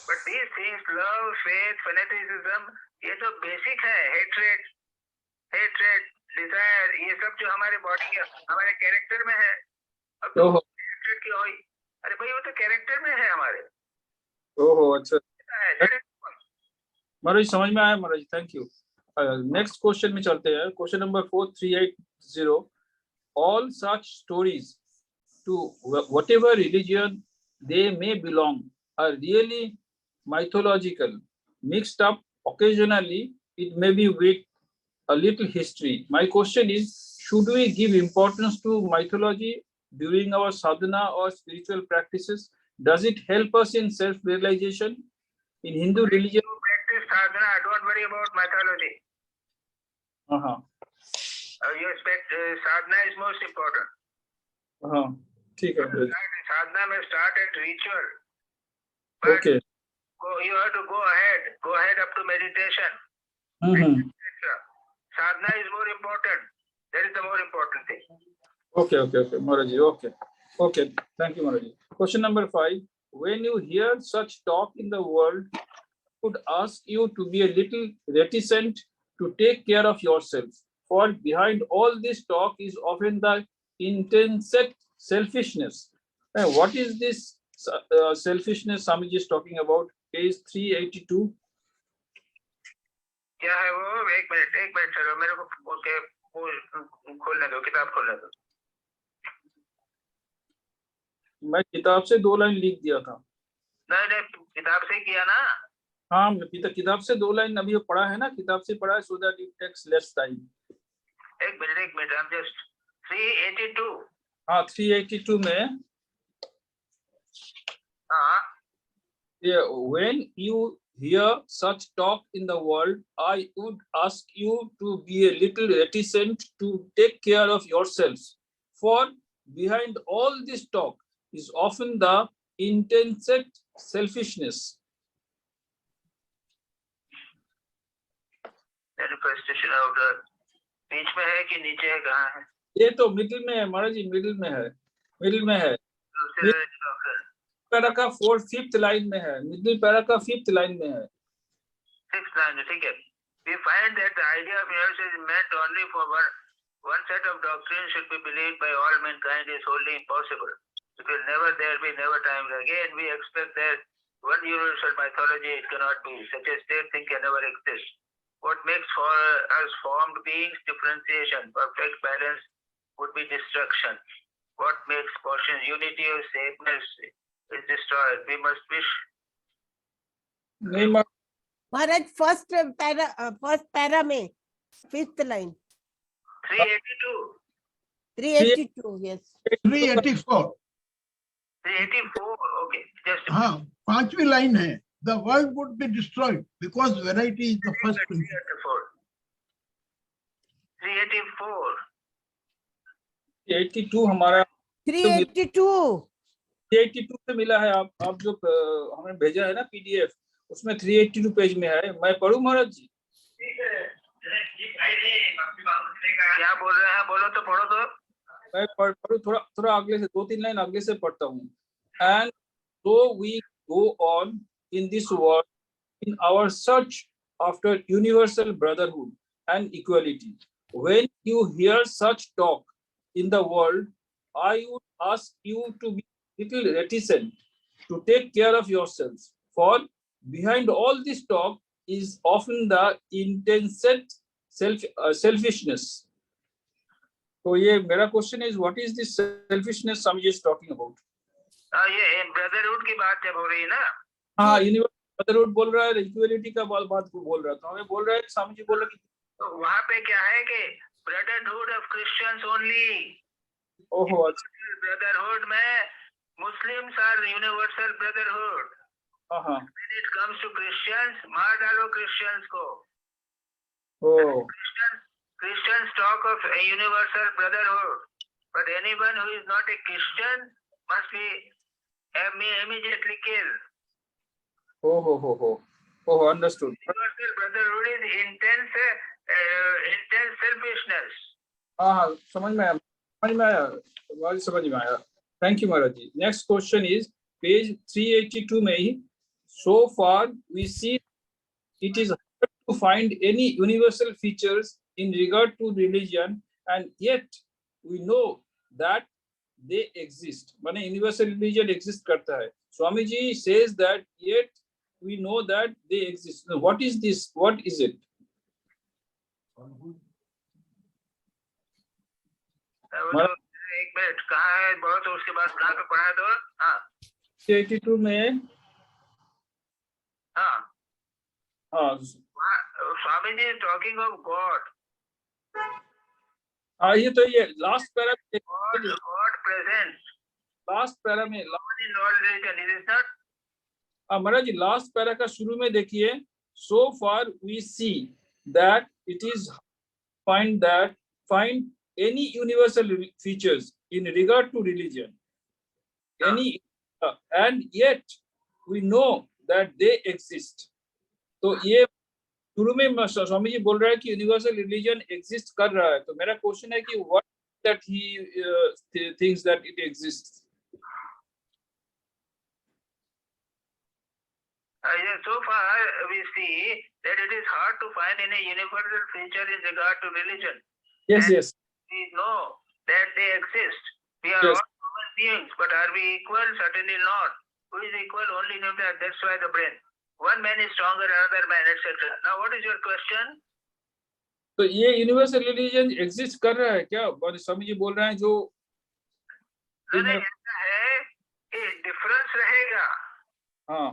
But these things, love, faith, fanaticism, ये तो बेसिक है, hatred, desire, ये सब जो हमारे बॉडी के हमारे कैरेक्टर में है। अब तो hatred की हुई, अरे भाई वो तो कैरेक्टर में है हमारे। ओहो अच्छा महाराज समझ में आया महाराज, थैंक यू। नेक्स्ट क्वेश्चन में चलते हैं, question number 4380। all such stories to whatever religion they may belong are really mythological, mixed up occasionally, it may be with a little history. My question is, should we give importance to mythology during our sadhana or spiritual practices? Does it help us in self-realization? In Hindu religion, practice sadhana, don't worry about mythology. You expect sadhana is most important. ठीक है Sadhana may start at ritual, but okay you have to go ahead up to meditation. Sadhana is more important. That is the more important thing. Okay, Maharaji, okay, thank you, Maharaji. Question number 5. When you hear such talk in the world, I would ask you to be a little reticent to take care of yourself. For behind all this talk is often the intense selfishness. And what is this selfishness Swamiji is talking about? Page 382. क्या है वो? एक minute चलो, मेरे को खोलने दो, किताब खोलने दो। मैं किताब से 2 लाइन लिख दिया था। नहीं, किताब से किया ना? हाँ, किताब से 2 लाइन अभी पढ़ा है ना, किताब से पढ़ा है, so that it takes less time. एक मिनट, I'm just 382. हाँ, 382 में when you hear such talk in the world, I would ask you to be a little reticent to take care of yourselves. For behind all this talk is often the intense selfishness. Manifestation of the बीच में है कि नीचे है, कहाँ है? ये तो middle में है महाराज जी, मिडिल में है। पैरा का 5th लाइन में है, मिडिल पैरा का 5th लाइन में है। 6th line, ठीक है। We find that the idea of universe is meant only for one set of doctrines should be believed by all mankind is wholly impossible. It will never never time again. We expect that one universal mythology, it cannot be. Such a state thing can never exist. What makes for us formed beings differentiation, perfect balance would be destruction. What makes portion unity or sameness is destroyed. We must wish. Maharaj, first para mein, 5th line. 382. 382, yes. 384. 384, okay. Just हाँ, 5वीं line है. The world would be destroyed because variety is the first principle. 384. 82 हमारा 382 से मिला है। आप जो हमें भेजा है ना PDF, उसमें 382 पेज में है। मैं पढ़ूं महाराज जी? क्या बोल रहे हैं? बोलो तो, पढ़ो तो। मैं पढ़ूं, थोड़ा अगले से 2-3 लाइन अगले से पढ़ता हूँ। And so we go on in this world in our search after universal brotherhood and equality. When you hear such talk in the world, I would ask you to be little reticent to take care of yourselves. For behind all this talk is often the intended selfishness. So yeah, मेरा question is, what is this selfishness Swamiji is talking about? ये brotherhood की बात जब हो रही है ना, हाँ, यूनिवर्सल ब्रदरहुड बोल रहा है, इक्वलिटी का बात को बोल रहा था, हमें बोल रहा है स्वामी जी बोल रहे तो वहाँ पे क्या है कि ब्रदरहुड ऑफ क्रिश्चियंस ओनली, ओहो अच्छा, ब्रदरहुड में मुस्लिम्स आर यूनिवर्सल ब्रदरहुड, हाँ हाँ, when it comes to Christians, मार डालो क्रिश्चियंस को। ओ Christians talk of a universal brotherhood, but anyone who is not a Christian must be immediately killed. Oh, understood. Universal brotherhood is intense selfishness. हाँ, समझ में आया। Thank you, Maharaj ji. Next question is page 382 में ही. So far, we see it is hard to find any universal features in regard to religion, and yet we know that they exist. माने universal religion exist करता है. Swami ji says that yet we know that they exist. Now, what is this? What is it? एक minute, कहाँ है बहुत, उसके बाद कहाँ पे पढ़ा तो? हाँ 82 में हाँ Swami ji talking of God, ये last para God present, last para में God in all religion, it is not. Maharaj ji last para का शुरू में देखिए, so far we see that it is find any universal features in regard to religion, and yet we know that they exist. तो ये शुरू में स्वामी जी बोल रहा है कि यूनिवर्सल रिलीजन एग्जिस्ट कर रहा है, तो मेरा क्वेश्चन है कि what that he thinks that it exists. So far we see that it is hard to find any universal feature in regard to religion. Yes, and yes. we know that they exist. We are Yes. all human beings, but are we equal? Certainly not. Who is equal? Only Newton. That's why the brain. One man is stronger, another man, etc. Now, what is your question? तो ये universal religion exist कर रहा है क्या? स्वामी जी बोल रहे हैं जो नहीं, ऐसा है कि डिफरेंस रहेगा। हाँ,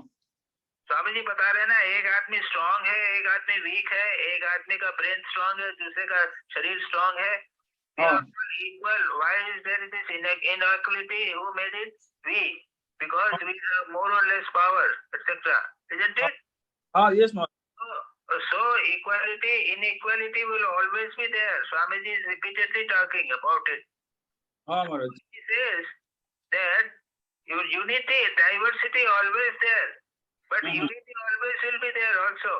स्वामी जी बता रहे हैं ना, एक आदमी स्ट्रांग है, एक आदमी वीक है, एक आदमी का ब्रेन स्ट्रांग है, दूसरे का शरीर स्ट्रांग है। Equal. Why is there this inequality? Who made it? We. Because we have more or less power, etc. Isn't it? yes, ma'am. So equality, inequality will always be there. Swamiji is repeatedly talking about it. Maharaj. He says that your unity, diversity always there, but unity always will be there also.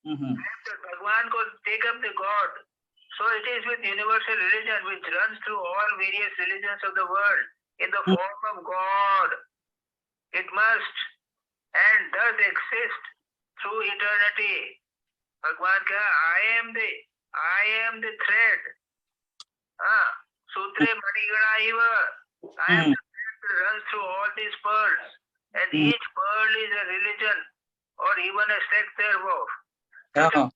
After Bhagwan could take up the God, so it is with universal religion which runs through all various religions of the world in the form of God. It must and does exist through eternity. Bhagwan ka, I am the thread. Sutre manigana iva. I am the thread that runs through all these pearls, and each pearl is a religion or even a sect thereof. Different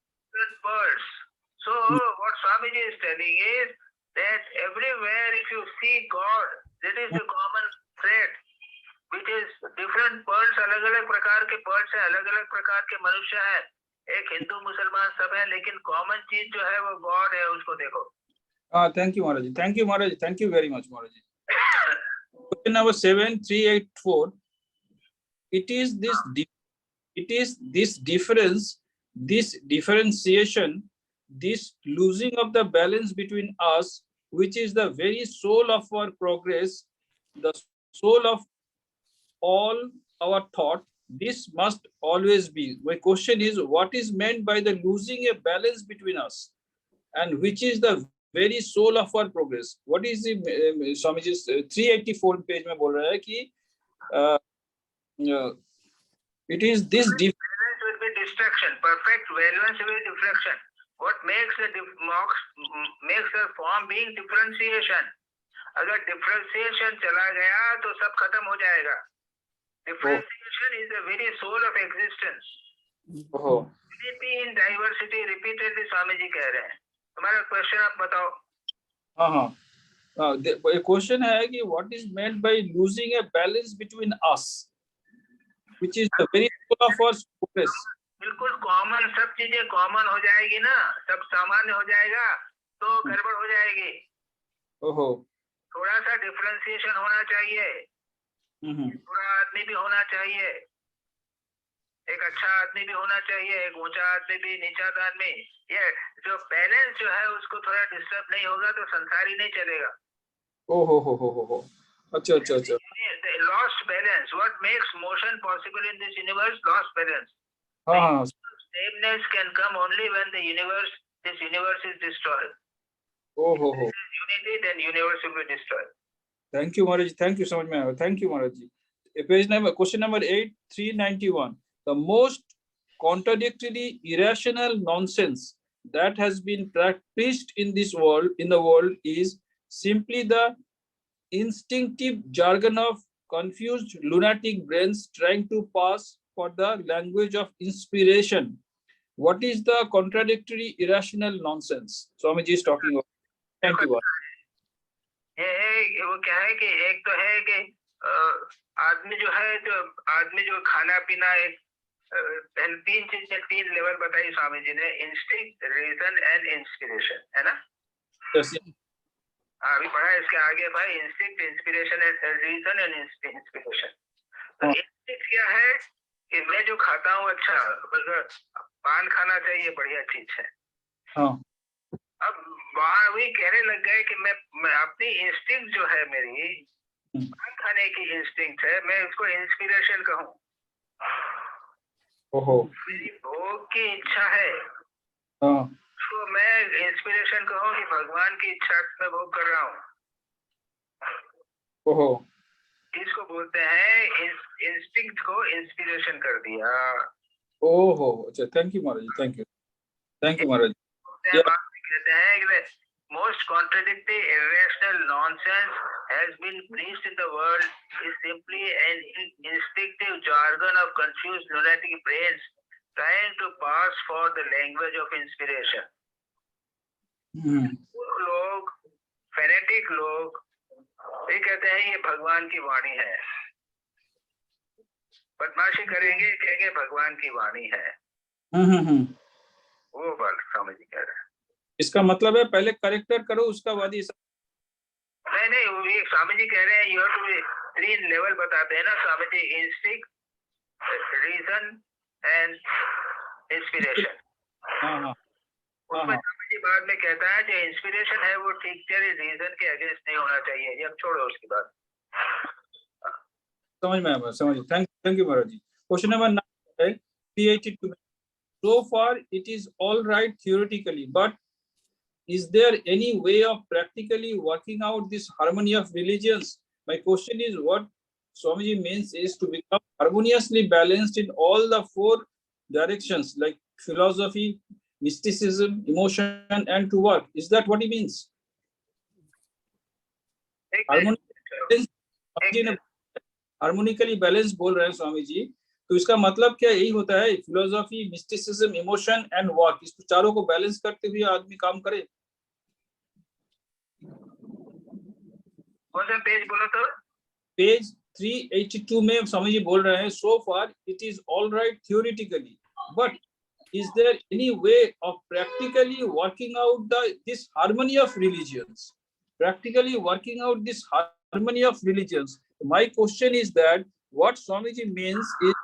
pearls. So what Swamiji is telling is that everywhere if you see God, that is the common thread, which is different pearls, अलग-अलग प्रकार के pearls हैं, अलग-अलग प्रकार के मनुष्य हैं, एक हिंदू मुसलमान सब है, लेकिन common चीज जो है वो God है, उसको देखो। Thank you, Maharaj. Thank you, Maharaj. Thank you very much, Maharaj. Question number 7384. It is this difference, this differentiation, this losing of the balance between us, which is the very soul of our progress, the soul of all our thought. This must always be. My question is, what is meant by the losing a balance between us, and which is the very soul of our progress? What is the Swamiji's 384 page में बोल रहा है कि it is this balance will be distraction, perfect balance will be diffraction. What makes the form being differentiation, अगर differentiation चला गया तो सब खत्म हो जाएगा. Differentiation is the very soul of existence. ओहो. Unity in diversity repeatedly Swami ji कह रहे हैं. तुम्हारा क्वेश्चन आप बताओ. हाँ हाँ. A question है कि what is meant by losing a balance between us, which is the very soul of our progress. बिल्कुल कॉमन, सब चीजें कॉमन हो जाएगी ना, सब सामान्य हो जाएगा तो गड़बड़ हो जाएगी. ओहो. थोड़ा सा डिफरेंशिएशन होना चाहिए. थोड़ा आदमी भी होना चाहिए, एक अच्छा आदमी भी होना चाहिए, एक ऊंचा आदमी भी, नीचा आदमी. ये जो बैलेंस जो है उसको थोड़ा डिस्टर्ब नहीं होगा तो संसार ही नहीं चलेगा. ओहो हो. अच्छा अच्छा अच्छा. Lost balance, what makes motion possible in this universe? Lost balance. हाँ. Sameness can come only when the universe, this universe is destroyed. ओहो हो. Unity, then universe will be destroyed. Thank you, Maharaj. Thank you so much, man. Thank you, Maharaj. Page number, question number 8, 391. The most contradictory, irrational nonsense that has been preached in this world, is simply the instinctive jargon of confused lunatic brains trying to pass for the language of inspiration. What is the contradictory, irrational nonsense Swamiji is talking about? Thank you. वो क्या है कि एक तो है कि आदमी जो खाना पीना, एक तीन चीजें, 3 लेवल बताई स्वामी जी ने. इंस्टिंक्ट, रीजन एंड इंस्पिरेशन, है ना? Yes. अभी पढ़ा है इसके आगे भाई. Instinct, inspiration and reason and inspiration. तो इंस्टिंक्ट क्या है कि मैं जो खाता हूँ, अच्छा पान खाना चाहिए, बढ़िया चीज है. हाँ. अब वहां वही कहने लग गए कि मैं अपनी इंस्टिंक्ट जो है मेरी, पान खाने की इंस्टिंक्ट है, मैं उसको इंस्पिरेशन कहूँ. ओहो. मेरी भोग की इच्छा है, हाँ. तो मैं इंस्पिरेशन कहूँ कि भगवान की इच्छा में भोग कर रहा हूँ. ओहो. इसको बोलते हैं इंस्टिंक्ट को इंस्पिरेशन कर दिया. ओहो. अच्छा. Thank you Maharaj. Thank you Maharaj. कहते हैं कि most contradictory, irrational nonsense has been preached in the world is simply an instinctive jargon of confused lunatic brains trying to pass for the language of inspiration. लोग, fanatic लोग, ये कहते हैं ये भगवान की वाणी है. बदमाशी करेंगे, कहेंगे भगवान की वाणी है. वो बात समझ कह रहे हैं. इसका मतलब है पहले करेक्टर करो, उसका बाद ही. नहीं, वो ये स्वामी जी कह रहे हैं, यू हैव टू 3 लेवल बताते हैं ना Swami ji. Instinct, reason and inspiration. उसमें स्वामी जी बाद में कहता है जो इंस्पिरेशन है वो ठीक तेरे रीजन के अगेंस्ट नहीं होना चाहिए. ये अब छोड़ो उसकी बात. समझ में आया. समझ. थैंक यू महाराज जी. क्वेश्चन नंबर 9 है 382. So far it is all right theoretically, but is there any way of practically working out this harmony of religions? My question is, what Swamiji means is to become harmoniously balanced in all the 4 directions, like philosophy, mysticism, emotion, and to work. Is that what he means? Harmonically balance बोल रहे हैं स्वामी जी, तो इसका मतलब क्या यही होता है? Philosophy, mysticism, emotion and work, इस चारों को बैलेंस करते हुए आदमी काम करे. कौन सा पेज बोलो तो? पेज 382 में स्वामी जी बोल रहे हैं, so far it is all right theoretically, but is there any way of practically working out this harmony of religions? Practically working out this harmony of religions. My question is that what Swamiji means is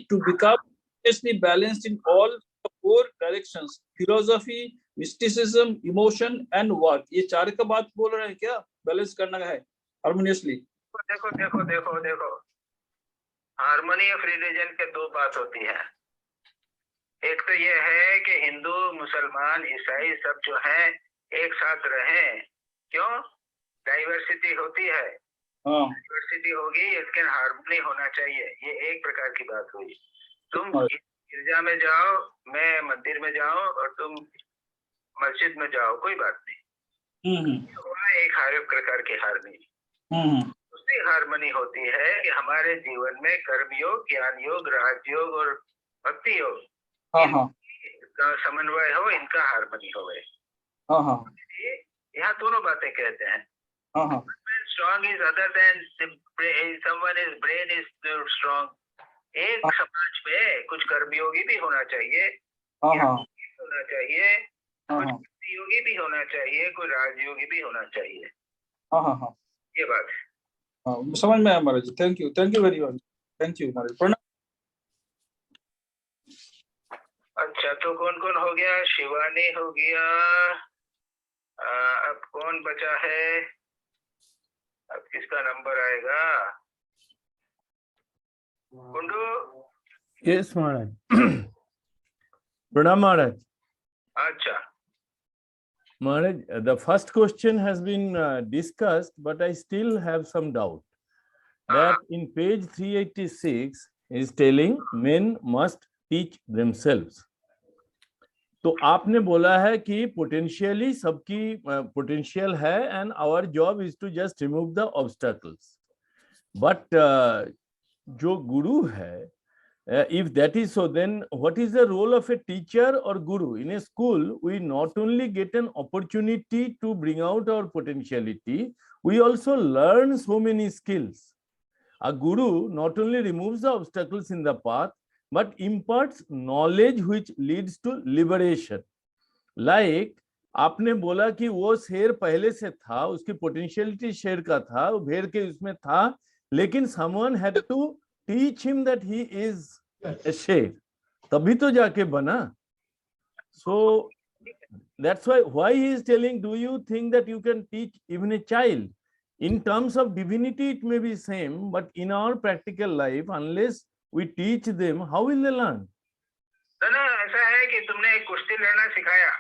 to become especially balanced in all the 4 directions: philosophy, mysticism, emotion and work. ये 4 का बात बोल रहे हैं क्या? Balance करना है harmoniously. देखो हार्मनी ऑफ रिलीजन के 2 बात होती है. एक तो ये है कि हिंदू, मुसलमान, ईसाई सब जो हैं एक साथ रहें. क्यों? डाइवर्सिटी होती है. डाइवर्सिटी होगी, इसके हार्मनी होना चाहिए. ये एक प्रकार की बात हुई. तुम गिरजा में जाओ, मैं मंदिर में जाऊं और तुम मस्जिद में जाओ, कोई बात नहीं. एक हर प्रकार की हारमोनी। हम्म, दूसरी हारमोनी होती है कि हमारे जीवन में कर्मयोग, ज्ञान योग, राजयोग और भक्ति योग हाँ हाँ का समन्वय हो, इनका हारमोनी हो। हाँ हाँ यहाँ दोनों बातें कहते हैं। हाँ हाँ strong is other than someone is brain is strong. एक समाज में कुछ कर्मयोगी भी होना चाहिए, हाँ हाँ होना चाहिए, हाँ कुछ हाँ भक्ति योगी भी होना चाहिए, कोई राजयोगी भी होना चाहिए। हाँ हाँ हाँ ये बात है। हाँ, समझ में आया Maharaj ji. Thank you very much. Thank you Maharaj. प्रणाम। अच्छा, तो कौन कौन हो गया? शिवानी हो गया। अब कौन बचा है? अब किसका नंबर आएगा? Kundu. Yes, Maharaj. Pranam Maharaj. अच्छा, Maharaj, the first question has been discussed, but I still have some doubt. That in page 386 is telling men must teach themselves. तो आपने बोला है कि पोटेंशियली सबकी पोटेंशियल है and our job is to just remove the obstacles, but जो गुरु है, if that is so, then what is the role of a teacher or guru? In a school, we not only get an opportunity to bring out our potentiality, we also learn so many skills. A guru not only removes the obstacles in the path, but imparts knowledge which leads to liberation. Like आपने बोला कि वो शेर पहले से था, उसकी potentiality शेर का था, वो भेड़ के उसमें था, लेकिन someone had to teach him that he is a शेर, तभी तो जाके बना. So that's why he is telling, do you think that you can teach even a child? In terms of divinity it may be same, but in our practical life, unless we teach them, how will they learn? ना ऐसा है कि तुमने एक कुश्ती लड़ना सिखाया,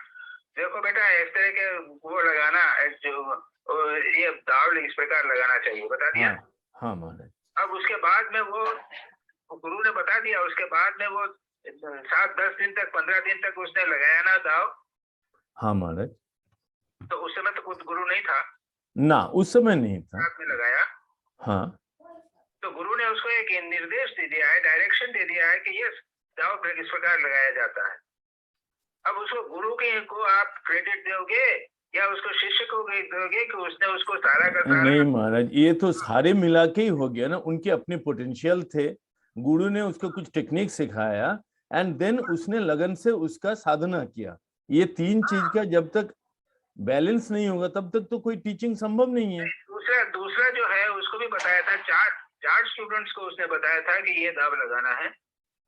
देखो बेटा इस तरह के वो लगाना, ये दाव इस प्रकार लगाना चाहिए, बता दिया। हाँ महाराज। अब उसके बाद में वो गुरु ने बता दिया, उसके बाद में वो 7-10 दिन तक 15 दिन तक उसने लगाया ना दाव। हाँ महाराज। तो उस समय तो कुछ गुरु नहीं था ना, उस समय नहीं था। हाथ में लगाया। हाँ, तो गुरु ने उसको एक निर्देश दे दिया है, डायरेक्शन दे दिया है कि ये दाव इस प्रकार लगाया जाता है। अब उसको गुरु के को आप क्रेडिट दोगे या उसको शिष्य को दोगे कि उसने उसको सारा का सारा? नहीं महाराज, ये तो सारे मिला के ही हो गया ना। उनके अपने पोटेंशियल थे, गुरु ने उसको कुछ टेक्निक सिखाया एंड देन उसने लगन से उसका साधना किया। ये तीन चीज का जब तक बैलेंस नहीं होगा तब तक तो कोई टीचिंग संभव नहीं है। दूसरा जो है उसको भी बताया था, चार स्टूडेंट्स को उसने बताया था कि ये दाव लगाना है।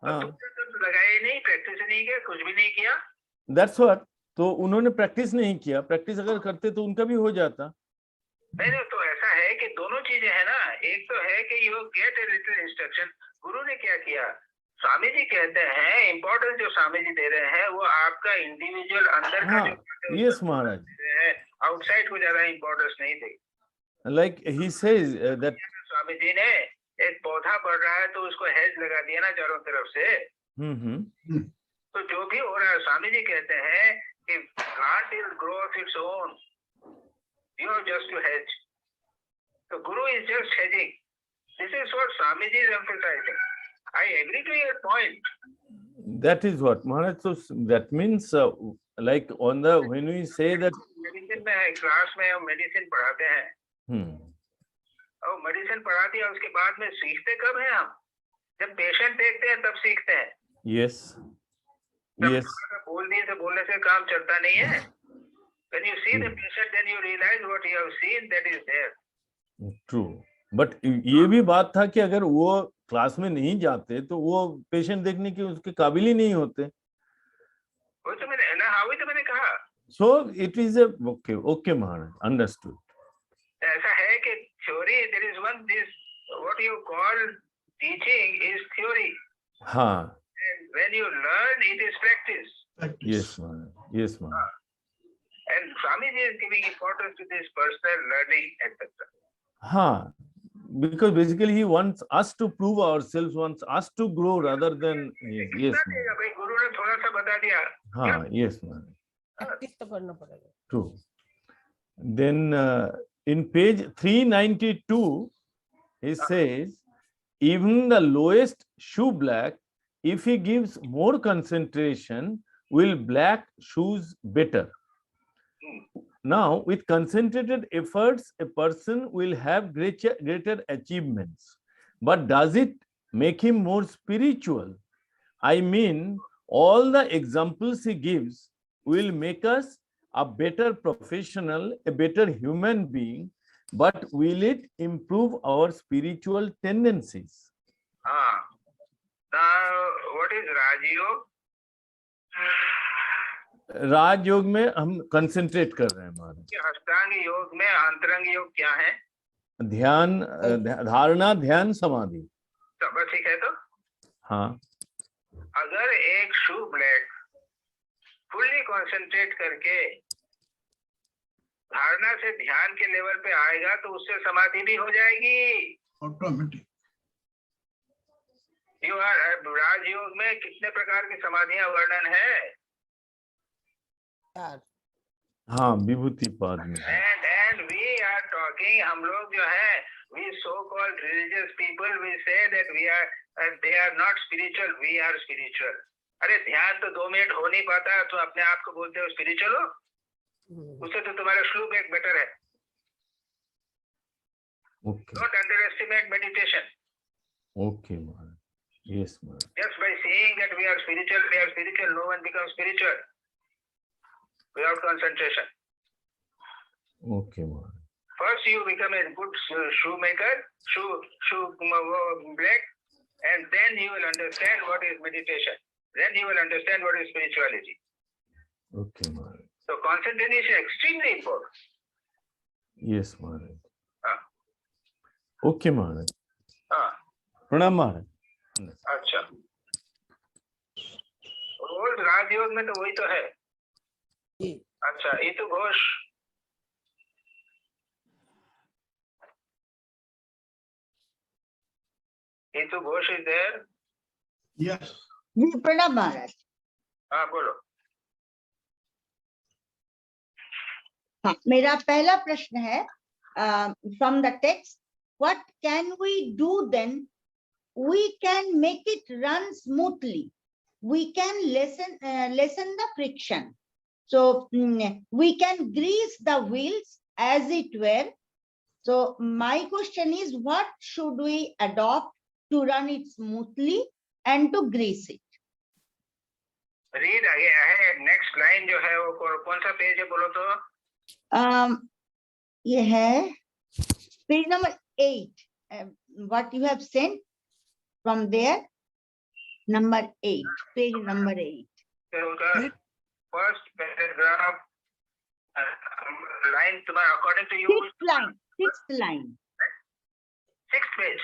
हाँ, तो लगाया नहीं, प्रैक्टिस नहीं किया, कुछ भी नहीं किया। That's what. तो उन्होंने प्रैक्टिस नहीं किया, प्रैक्टिस अगर करते तो उनका भी हो जाता। नहीं, तो ऐसा है कि दोनों चीजें है ना। एक तो है कि you get a little instruction. गुरु ने क्या किया, स्वामी जी कहते हैं इम्पोर्टेंस जो स्वामी जी दे रहे हैं वो आपका इंडिविजुअल अंदर का जो यस महाराज, आउटसाइड को ज्यादा इम्पोर्टेंस नहीं दे। Like he says that Swami ji ने एक पौधा बढ़ रहा है तो उसको हेज लगा दिया ना चारों तरफ से। तो जो भी हो रहा है, स्वामी जी कहते हैं कि plant will grow of its own, you are just to hedge. So Guru is just hedging. This is what Swamiji is emphasizing. I agree to your point. That is what Maharaj. So that means like on the when we say that medicine में है, class में हम medicine पढ़ाते हैं और medicine पढ़ा दिया, उसके बाद में सीखते कब हैं हम? जब पेशेंट देखते हैं तब सीखते हैं। yes, yes, बोलने से काम चलता नहीं है। When you see the patient, then you realize what you have seen, that is there. true. But ये भी बात था कि अगर वो क्लास में नहीं जाते तो वो पेशेंट देखने के उसके काबिल ही नहीं होते। वो तो मैंने कहा। So it is a okay Maharaj, understood. ऐसा है कि theory, there is one this what you call teaching is theory. हाँ, And when you learn, it is practice. yes Maharaj, yes Maharaj. And Swamiji is giving importance to this personal learning, etc. हाँ, because basically he wants us to prove ourselves, wants us to grow rather than yes Maharaj. भाई गुरु ने थोड़ा सा बता दिया। हाँ, yes Maharaj. Practice तो करना पड़ेगा। True. Then in page 392, he says, even the lowest shoe black, if he gives more concentration, will black shoes better. Now, with concentrated efforts, a person will have greater achievements. But does it make him more spiritual? I mean, all the examples he gives will make us a better professional, a better human being, but will it improve our spiritual tendencies? Now, what is Raj Yoga? राज योग में हम concentrate कर रहे हैं महाराज। अष्टांग योग में अंतरंग योग क्या है? ध्यान, धारणा, ध्यान, समाधि। तो बस ठीक है। तो हाँ, अगर एक शू ब्लैक फुल्ली कंसंट्रेट करके धारणा से ध्यान के लेवल पे आएगा तो उससे समाधि भी हो जाएगी ऑटोमेटिक। राजयोग में कितने प्रकार की समाधियां वर्णन है? हाँ, विभूति पाद में। And we are talking, हम लोग जो है, we so called religious people, we say that we are, they are not spiritual, we are spiritual. अरे ध्यान तो 2 मिनट हो नहीं पाता, तो अपने आप को बोलते हो स्पिरिचुअल हो? उससे तो तुम्हारा श्लोक एक बेटर है। Okay. Don't underestimate meditation. Okay, Maharaj. Yes, Maharaj. Just by saying that we are spiritual, no one becomes spiritual without concentration. Okay, Maharaj. First you become a good shoemaker, shoe black, and then you will understand what is meditation. Then you will understand what is spirituality. Okay, Maharaj. So concentration is extremely important. Yes, Maharaj. हाँ, Okay, Maharaj. हाँ, प्रणाम महाराज। अच्छा। रोज राजयोग में तो वही तो है। अच्छा, इतु घोष। इतु घोष is there? Yes. जी प्रणाम महाराज। हाँ, बोलो। हाँ, मेरा पहला प्रश्न है from the text, what can we do then? We can make it run smoothly. We can lessen the friction. So we can grease the wheels as it were. So my question is, what should we adopt to run it smoothly and to grease it? Read again. Next line जो है वो कौन सा page है बोलो तो? ये है page number 8. What you have sent from there, number 8, page number 8. First paragraph, line तुम्हारा according to you. Sixth line. Sixth page.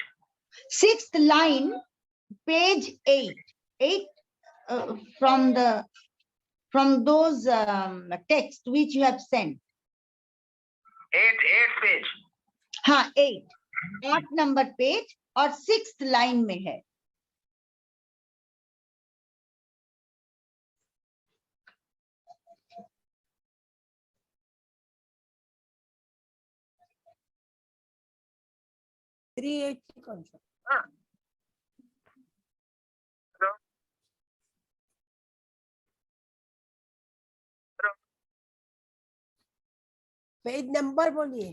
Sixth line, page 8. 8 from those texts which you have sent. 8th page. हाँ 8 number page और 6th line में है। Page number बोलिए।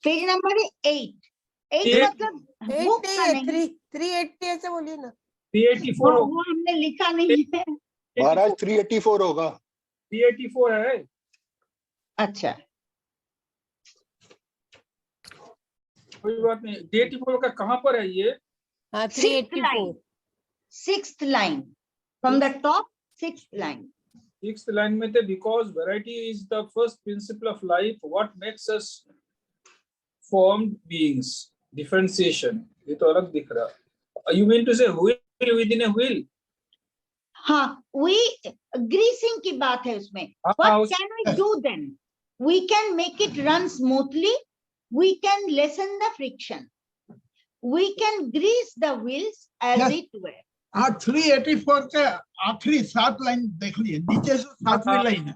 Page number 8 मतलब book का नहीं, 380 ऐसे बोलिए ना। 384 वो हमने लिखा नहीं है महाराज 384 होगा। 384 है। अच्छा, कोई बात नहीं। 384 का कहाँ पर है ये? हाँ 384। Sixth line from the top, 6th line. 6th line में थे, because variety is the first principle of life, what makes us formed beings. Differentiation, ये तो अलग दिख रहा। You mean to say wheel within a wheel? हाँ, we greasing की बात है उसमें। What can we do then? We can make it run smoothly. We can lessen the friction. We can grease the wheels as Yes. it were. हाँ 384 के आखिरी 7 line देख लिए, नीचे से 7वीं लाइन है,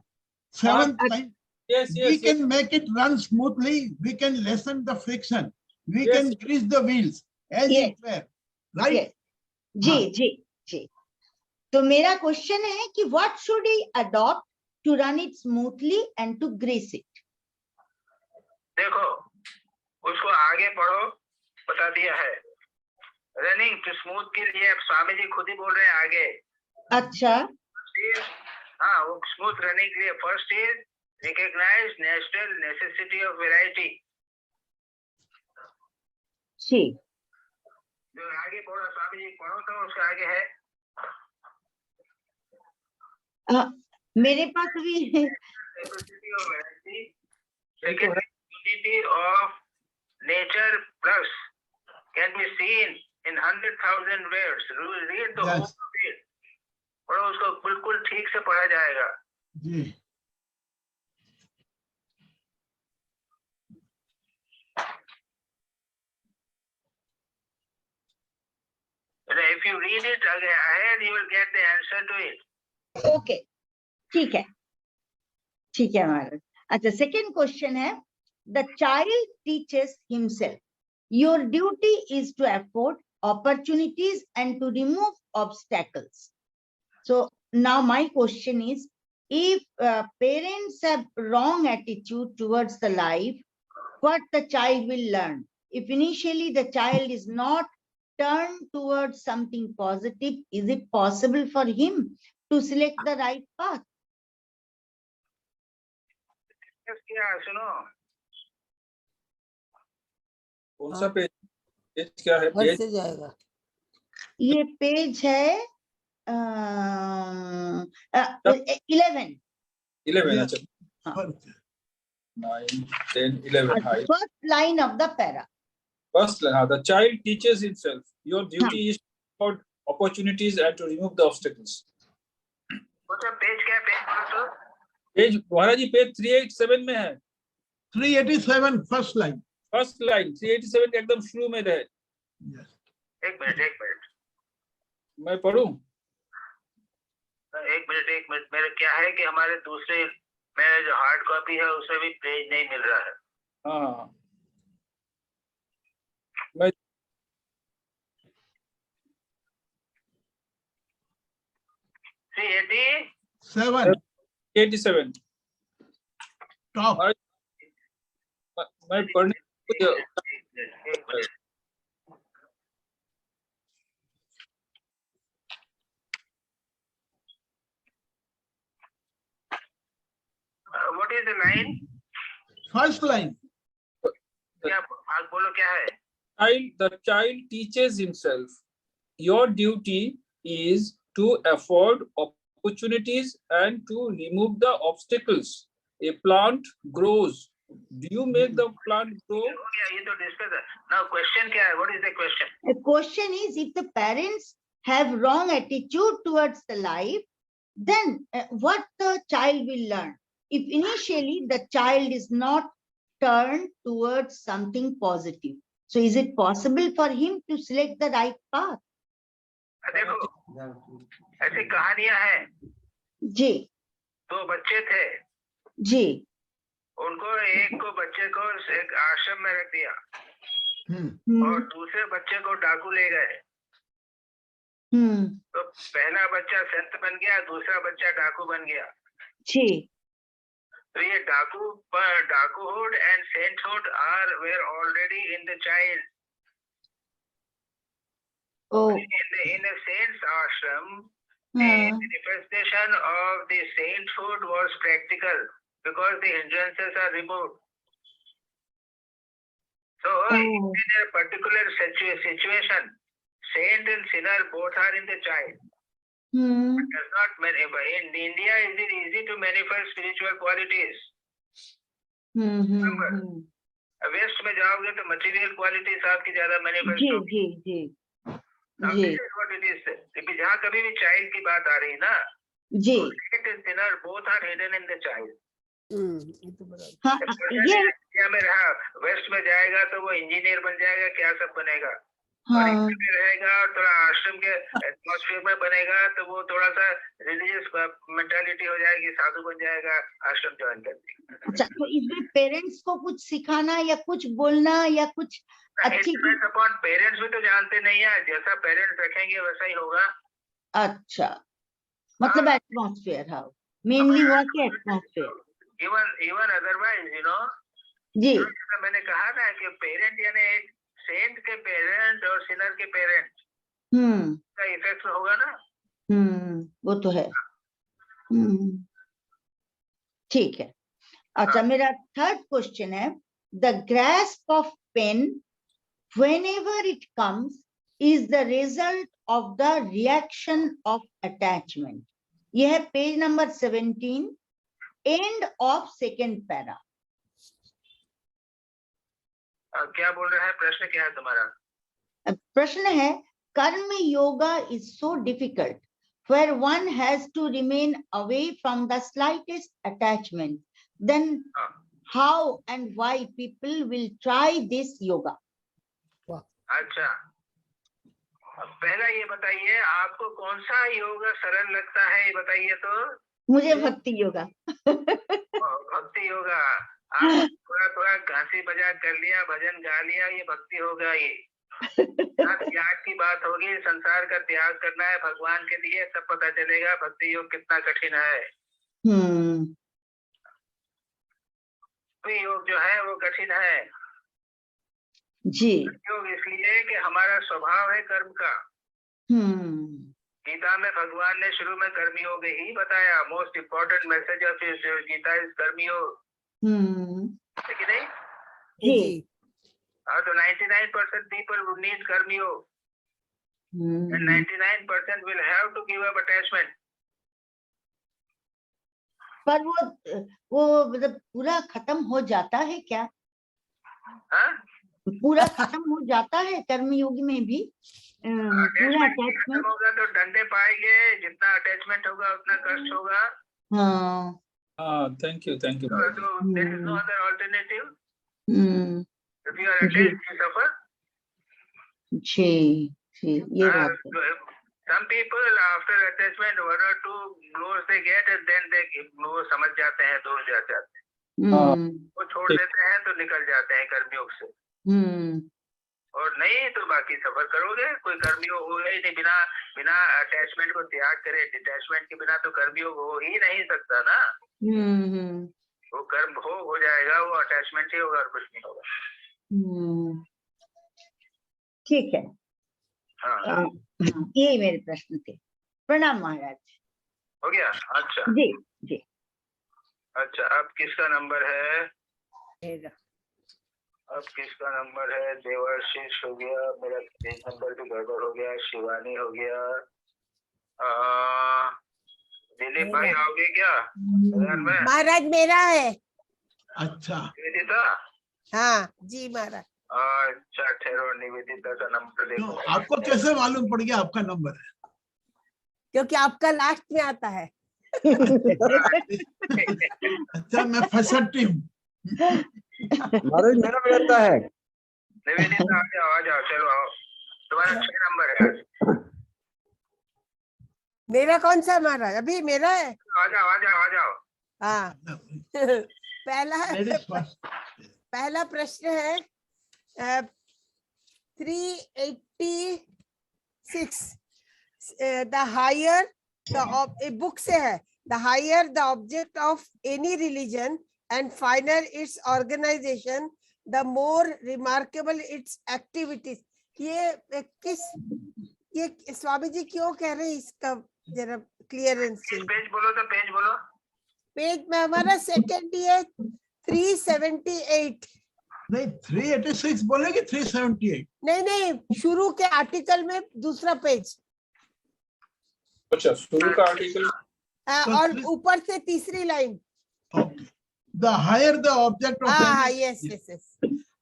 7th line. Yes, We yes, yes. can make it run smoothly. We can lessen the friction. We Yes. can grease the wheels as Yes. it were. Right? Yes. जी. तो मेरा क्वेश्चन है कि what should he adopt to run it smoothly and to grease it? देखो उसको आगे पढ़ो, बता दिया है। रनिंग टू स्मूथ के लिए अब स्वामी जी खुद ही बोल रहे हैं आगे। अच्छा, हाँ, वो स्मूथ रनिंग के लिए first is recognise natural necessity of variety. जी, जो आगे पढ़ो स्वामी जी, पढ़ो तो उसके आगे है। मेरे पास भी Necessity of variety, second unity of nature plus can be seen in 100,000 words. Read the whole Yes. of it. पढ़ो उसको, बिल्कुल ठीक से पढ़ा जाएगा। जी. If you read it ahead, you will get the answer to it. Okay, ठीक है महाराज। अच्छा, सेकेंड क्वेश्चन है, the child teaches himself, your duty is to afford opportunities and to remove obstacles. So now my question is, if parents have wrong attitude towards the life, what the child will learn? If initially the child is not turned towards something positive, is it possible for him to select the right path? क्या सुनो, कौन सा page क्या है? घर page से जाएगा। ये पेज है 11। 11। Yeah. अच्छा, First. 9, 10, 11। हाँ, First line of the para. first line, हाँ, the child teaches himself. Your duty is to find opportunities and to remove the obstacles. मतलब पेज क्या, पेज बोलो तो। पेज महाराज जी पेज 387 में है। 387 first line. फर्स्ट लाइन 387 एकदम शुरू में रहे। Yes. एक मिनट मैं पढ़ूं? एक मिनट मेरे क्या है कि हमारे दूसरे मेरे जो हार्ड कॉपी है उसमें भी पेज नहीं मिल रहा है। हाँ, मैं 87 top. मैं पढ़ने एक minute, what is the line? First line. क्या आप बोलो क्या है? the child teaches himself. Your duty is to afford opportunities and to remove the obstacles. A plant grows. Do you make the plant grow? हो गया, ये तो discuss है। Now question क्या है? What is the question? The question is, if the parents have wrong attitude towards the life, then what the child will learn? If initially the child is not turned towards something positive, so is it possible for him to select the right path? देखो ऐसी कहानियां हैं। जी, दो बच्चे थे, जी, उनको एक को बच्चे को एक आश्रम में रख दिया और दूसरे बच्चे को डाकू ले गए। तो पहला बच्चा संत बन गया, दूसरा बच्चा डाकू बन गया। जी, तो ये डाकूहुड and sainthood are were already in the child. oh, In a saint's ashram, the manifestation of the sainthood was practical because the hindrances are removed. So in a particular situation, saint and sinner both are in the child. Does not in India is it easy to manifest spiritual qualities? West में जाओगे तो material qualities आपकी ज्यादा manifest होगी। जी, जहाँ कभी भी child की बात आ रही ना, जी, sinner both are hidden in the child. हाँ, ये इंडिया में रहा, वेस्ट में जाएगा तो वो इंजीनियर बन जाएगा, क्या सब बनेगा। और हाँ इधर भी रहेगा और थोड़ा आश्रम के एटमॉस्फेयर में बनेगा तो वो थोड़ा सा रिलीजियस मेंटालिटी हो जाएगी, साधु बन जाएगा आश्रम ज्वाइन करके। अच्छा, तो इसमें पेरेंट्स को कुछ सिखाना या कुछ बोलना या कुछ अच्छी अपॉन पेरेंट्स भी तो जानते नहीं है, जैसा पेरेंट्स रखेंगे वैसा ही होगा। अच्छा, मतलब एटमॉस्फेयर, हाँ मेनली हुआ कि एटमॉस्फेयर। इवन अदरवाइज जी मैंने कहा ना कि पेरेंट यानी एक सेंट के पेरेंट और सिनर के पेरेंट का इफेक्ट होगा ना। वो तो है। ठीक है। अच्छा, मेरा थर्ड क्वेश्चन है, the grasp of pain whenever it comes is the result of the reaction of attachment. यह है page number 17, end of second para. क्या बोल रहा है, प्रश्न क्या है तुम्हारा? प्रश्न है, कर्म yoga is so difficult where one has to remain away from the slightest attachment, then how and why people will try this yoga? अच्छा, पहला ये बताइए आपको कौन सा योग सरल लगता है, ये बताइए तो। मुझे भक्ति योगा। भक्ति योगा, आप थोड़ा थोड़ा घांसी बजा कर लिया, भजन गा लिया, ये भक्ति होगा। ये त्याग की बात होगी, संसार का त्याग करना है भगवान के लिए, तब पता चलेगा भक्ति योग कितना कठिन है। भक्ति योग जो है वो कठिन है जी। योग इसलिए कि हमारा स्वभाव है कर्म का। गीता में भगवान ने शुरू में कर्मयोग ही बताया, most important message of Gita is karma yoga, है कि नहीं? जी। हाँ, तो 99% people would need कर्मयोग and 99% will have to give up attachment. पर वो मतलब पूरा खत्म हो जाता है क्या? हाँ? पूरा खत्म हो जाता है कर्मयोग में भी पूरा अटैचमेंट होगा तो डंडे पाएंगे, जितना अटैचमेंट होगा उतना कष्ट होगा। हाँ, thank you So there is no other alternative. If you are attached, you suffer. जी, ये बात है। Some people after attachment 1 or 2 blows they get and then they वो समझ जाते हैं, दूर जा जाते हैं, वो छोड़ देते हैं तो निकल जाते हैं कर्मयोग से। और नहीं तो बाकी सफर करोगे, कोई कर्मयोग हो ही नहीं। बिना अटैचमेंट को त्याग करे, डिटैचमेंट के बिना तो कर्मयोग हो ही नहीं सकता ना। वो कर्म हो जाएगा, वो अटैचमेंट ही होगा और कुछ नहीं होगा। ठीक है। हाँ, यही मेरे प्रश्न थे। प्रणाम महाराज। हो गया? अच्छा जी। अच्छा, अब किसका नंबर है? अब किसका नंबर है? देवाशीष हो गया, मेरा पेज नंबर भी गड़बड़ हो गया, शिवानी हो गया, दिलीप भाई आओगे क्या महाराज? मेरा है। अच्छा, निवेदिता? हाँ जी महाराज। अच्छा, ठहरो, निवेदिता का नंबर तो देखो। आपको कैसे मालूम पड़ गया आपका नंबर है? क्योंकि आपका लास्ट में आता है। अच्छा, मैं फंसती हूँ। महाराज मेरा भी आता है। निवेदिता आ जाओ, चलो आओ, तुम्हारा 6 नंबर है। मेरा कौन सा महाराज? अभी मेरा है। आ जाओ। हाँ। पहला प्रश्न है 386। द हायर द बुक से है, the higher the object of any religion and final its organization, the more remarkable its activities. ये स्वामी जी क्यों कह रहे हैं इसका जरा क्लियरेंस चाहिए। पेज बोलो तो पेज बोलो। पेज में हमारा सेकंड ही है 378। नहीं, 386 बोलेगी 378। नहीं, शुरू के आर्टिकल में दूसरा पेज। अच्छा, शुरू का आर्टिकल और ऊपर से तीसरी line. The higher the object of yes.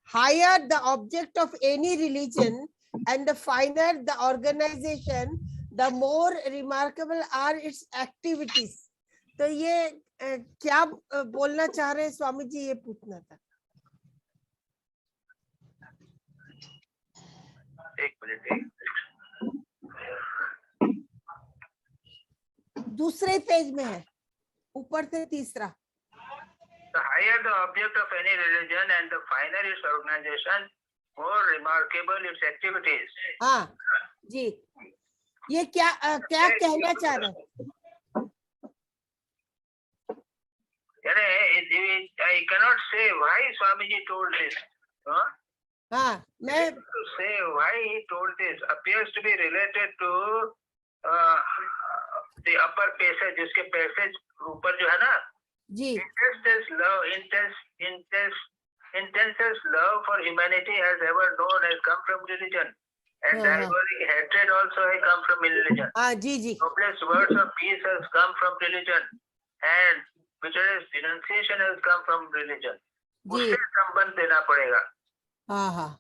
Higher the object of any religion and the finer the organization, the more remarkable are its activities. तो ये क्या बोलना चाह रहे हैं स्वामी जी, ये पूछना था। एक मिनट। दूसरे पेज में है, ऊपर से तीसरा। The higher the object of any religion and the finer its organization, more remarkable its activities. हाँ जी, ये क्या क्या कहना चाह रहे हैं? I cannot say why Swamiji told this. Huh? हाँ, मैं To say why he told this appears to be related to the upper passage, जिसके passage ऊपर जो है ना, जी intensest love for humanity has ever known has come from religion, and diabolic hatred also has come from religion. हाँ जी जी Noblest words of peace has come from religion, and bitterest denunciation has come from religion. जी उससे संबंध देना पड़ेगा। हाँ हाँ